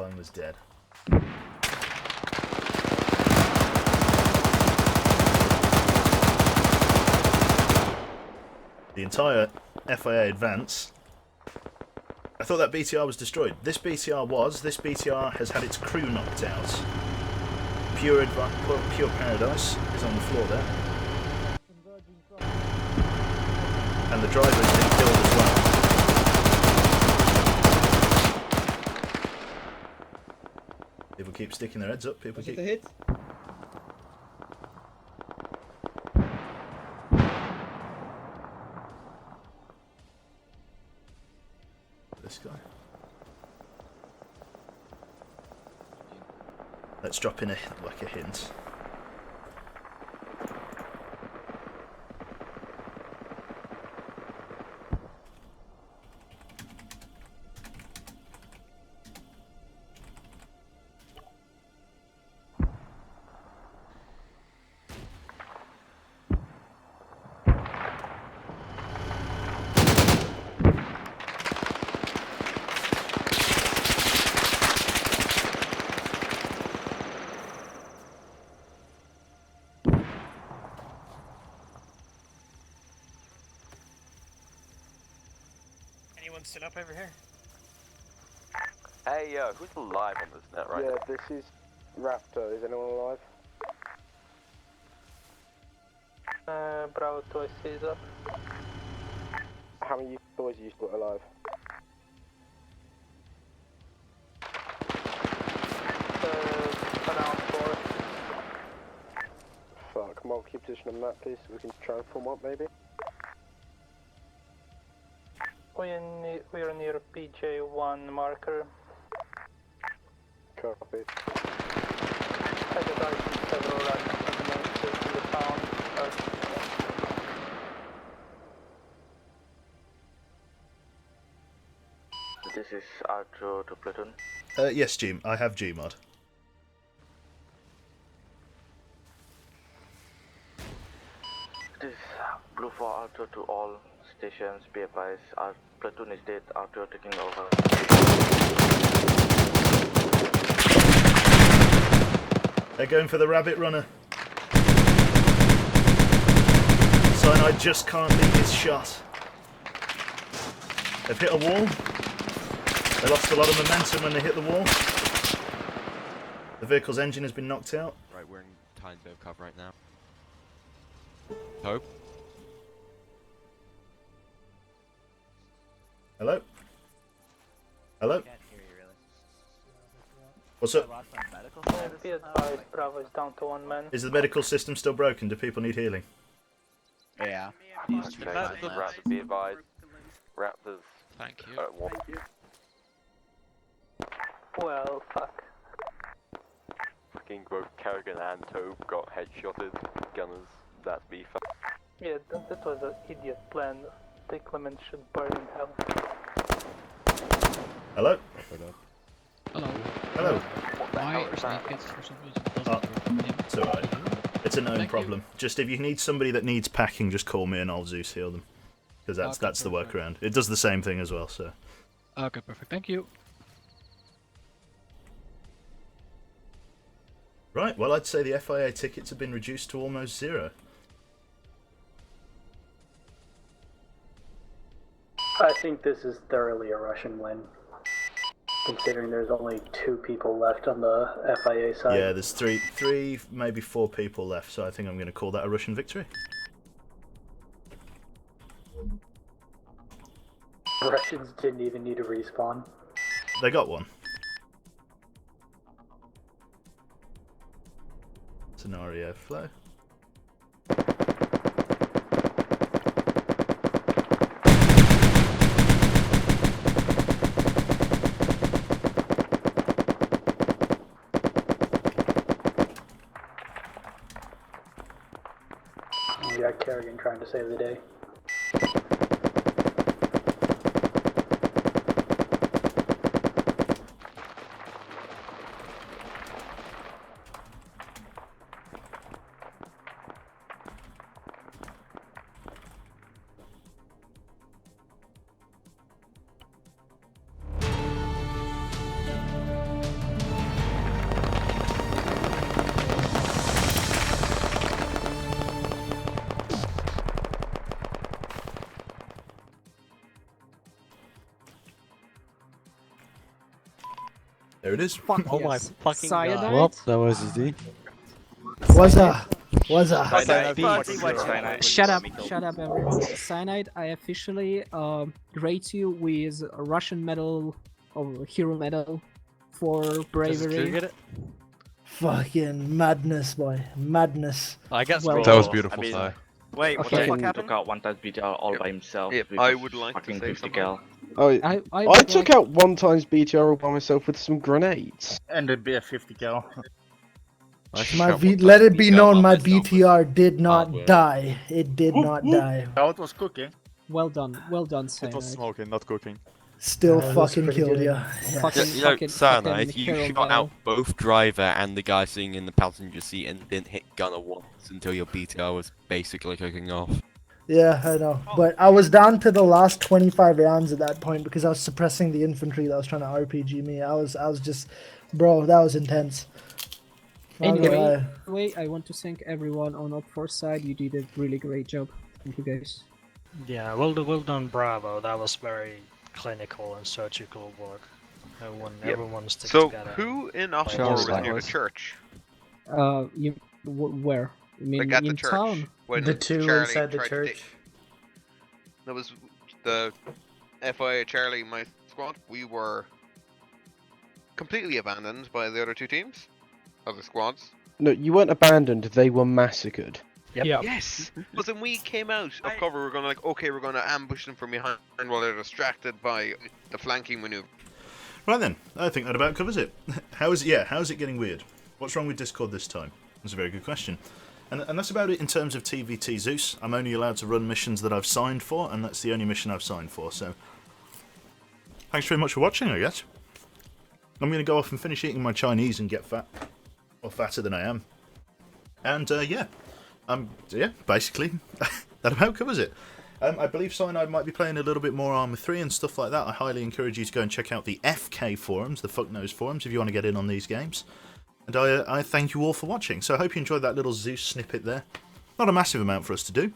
Speaker 1: Wangler's dead. The entire FIA advance. I thought that BTR was destroyed. This BTR has had its crew knocked out. Pure Paradise is on the floor there. And the driver has been killed as well. People keep sticking their heads up, people keep...
Speaker 3: hit?
Speaker 1: This guy. Let's drop in a hint.
Speaker 4: Anyone still up over here?
Speaker 2: Hey, who's alive on this net right now?
Speaker 18: Yeah, this is Raptor. Is anyone alive? Bravo 2 is up. How many boys are you still alive? Around 4. Fuck, Mark, keep position on that please, so we can try and form up maybe. We are near PJ1 marker. Copy. I got several random in the town.
Speaker 14: This is Archer to platoon.
Speaker 1: Yes, I have Gmod.
Speaker 14: This is Blue 4 Archer to all stations. Be advised, our platoon is dead. Archer taking over.
Speaker 1: They're going for the rabbit runner. Cyanide just can't leave his shot. They've hit a wall. They lost a lot of momentum when they hit the wall. The vehicle's engine has been knocked out.
Speaker 13: Right, we're in tiny bit of cover right now. Hope.
Speaker 1: Hello? Hello? What's up?
Speaker 18: Be advised, Bravo is down to 1 man.
Speaker 1: Is the medical system still broken? Do people need healing?
Speaker 2: Yeah. Raptors be advised. Raptors.
Speaker 4: Thank you.
Speaker 18: Well, fuck.
Speaker 2: Fucking both Kerrigan and Tobe got headshotted. Gunners, that's me.
Speaker 18: Yeah, that was an idiot plan. The Clement should burn in hell.
Speaker 1: Hello?
Speaker 3: Hello.
Speaker 1: Hello.
Speaker 3: My kits for some reason
Speaker 1: It's alright. It's a known problem. Just if you need somebody that needs packing, just call me and I'll Zeus heal them. Because that's the workaround. It does the same thing as well, so.
Speaker 3: Okay, perfect. Thank you.
Speaker 1: Right, well I'd say the FIA tickets have been reduced to almost 0.
Speaker 6: I think this is thoroughly a Russian win, considering there's only 2 people left on the FIA side.
Speaker 1: Yeah, there's three, maybe 4 people left, so I think I'm going to call that a Russian victory.
Speaker 6: Russians didn't even need a respawn.
Speaker 1: They got one. Scenario flow.
Speaker 6: We got Kerrigan trying to save the day.
Speaker 1: There it is.
Speaker 3: Fuck
Speaker 11: Oh my
Speaker 3: yes.
Speaker 11: fucking god.
Speaker 3: Cyanide.
Speaker 11: Well, that was easy.
Speaker 19: What's up? What's up?
Speaker 3: Shut up, everyone. Cyanide, I officially rate you with a Russian medal or hero medal for bravery.
Speaker 19: Fucking madness, boy. Madness.
Speaker 11: I guess
Speaker 3: Well,
Speaker 21: that was beautiful, Si.
Speaker 14: Wait, what
Speaker 3: Okay.
Speaker 14: the fuck happened? Took out one times BTR all by himself.
Speaker 21: Yep,
Speaker 14: with
Speaker 21: I
Speaker 14: his
Speaker 21: would like to
Speaker 14: fucking
Speaker 21: say
Speaker 14: 50
Speaker 21: something.
Speaker 14: cal.
Speaker 21: Oh,
Speaker 3: I
Speaker 12: took out 1 times BTR all by myself with some grenades. And it'd be a 50 cal.
Speaker 19: Let it be known, my BTR did not die. It did not die.
Speaker 12: Oh, it was cooking.
Speaker 3: Well done,
Speaker 5: It was smoking, not cooking.
Speaker 19: Still
Speaker 6: that's
Speaker 19: fucking
Speaker 6: pretty
Speaker 19: killed
Speaker 6: good.
Speaker 19: ya.
Speaker 22: You know, Cyanide, you shot out both driver and the guy sitting in the passenger seat and didn't hit gunner once until your BTR was basically cooking off.
Speaker 19: Yeah, I know. But I was down to the last 25 rounds at that point because I was suppressing the infantry that was trying to RPG me. I was just, bro, that was intense.
Speaker 3: Anyway, I want to thank everyone on Op4 side. You did a really great job. Thank you guys.
Speaker 4: Yeah, well done, Bravo. That was very clinical and surgical work. Everyone stick
Speaker 21: So,
Speaker 4: together.
Speaker 21: who in Oxford was near the church?
Speaker 3: Where? You mean
Speaker 21: Like at the
Speaker 3: in
Speaker 21: church?
Speaker 3: town?
Speaker 21: When
Speaker 6: The two
Speaker 21: Charlie
Speaker 6: inside the
Speaker 21: tried to
Speaker 6: church.
Speaker 21: dig. That was the FIA Charlie, my squad. We were completely abandoned by the other two teams. Other squads.
Speaker 12: No, you weren't abandoned, they were massacred.
Speaker 6: Yep.
Speaker 21: Yes! But then we came out of cover, we're gonna okay, we're gonna ambush them from behind while they're distracted by the flanking maneuver.
Speaker 1: Right then, I think that about covers it. How's it getting weird? What's wrong with Discord this time? That's a very good question. And that's about it in terms of TVT Zeus. I'm only allowed to run missions that I've signed for, and that's the only mission I've signed for, so... Thanks very much for watching, I guess. I'm going to go off and finish eating my Chinese and get fat. Or fatter than I am. And, yeah, basically, that about covers it. I believe Cyanide might be playing a little bit more Arma 3 and stuff like that. I highly encourage you to go and check out the FK forums, the Fuck Knows forums, if you want to get in on these games. And I thank you all for watching. So I hope you enjoyed that little Zeus snippet there. Not a massive amount for us to do.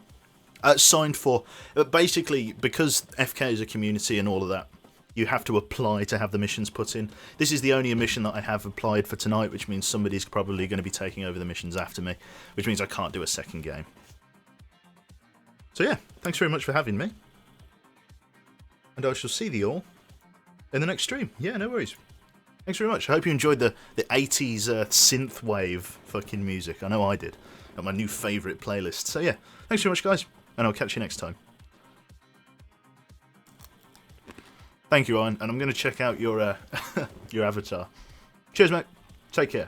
Speaker 1: Signed for, basically, because FK is a community and all of that, you have to apply to have the missions put in. This is the only mission that I have applied for tonight, which means somebody's probably going to be taking over the missions after me, which means I can't do a second game. So yeah, thanks very much for having me. And I shall see thee all in the next stream. Yeah, no worries. Thanks very much. I hope you enjoyed the 80s synthwave fucking music. I know I did. Got my new favourite playlist. So yeah, thanks very much, guys. And I'll catch you next time. Thank you, Iron. And I'm going to check out your your avatar. Cheers, mate. Take care.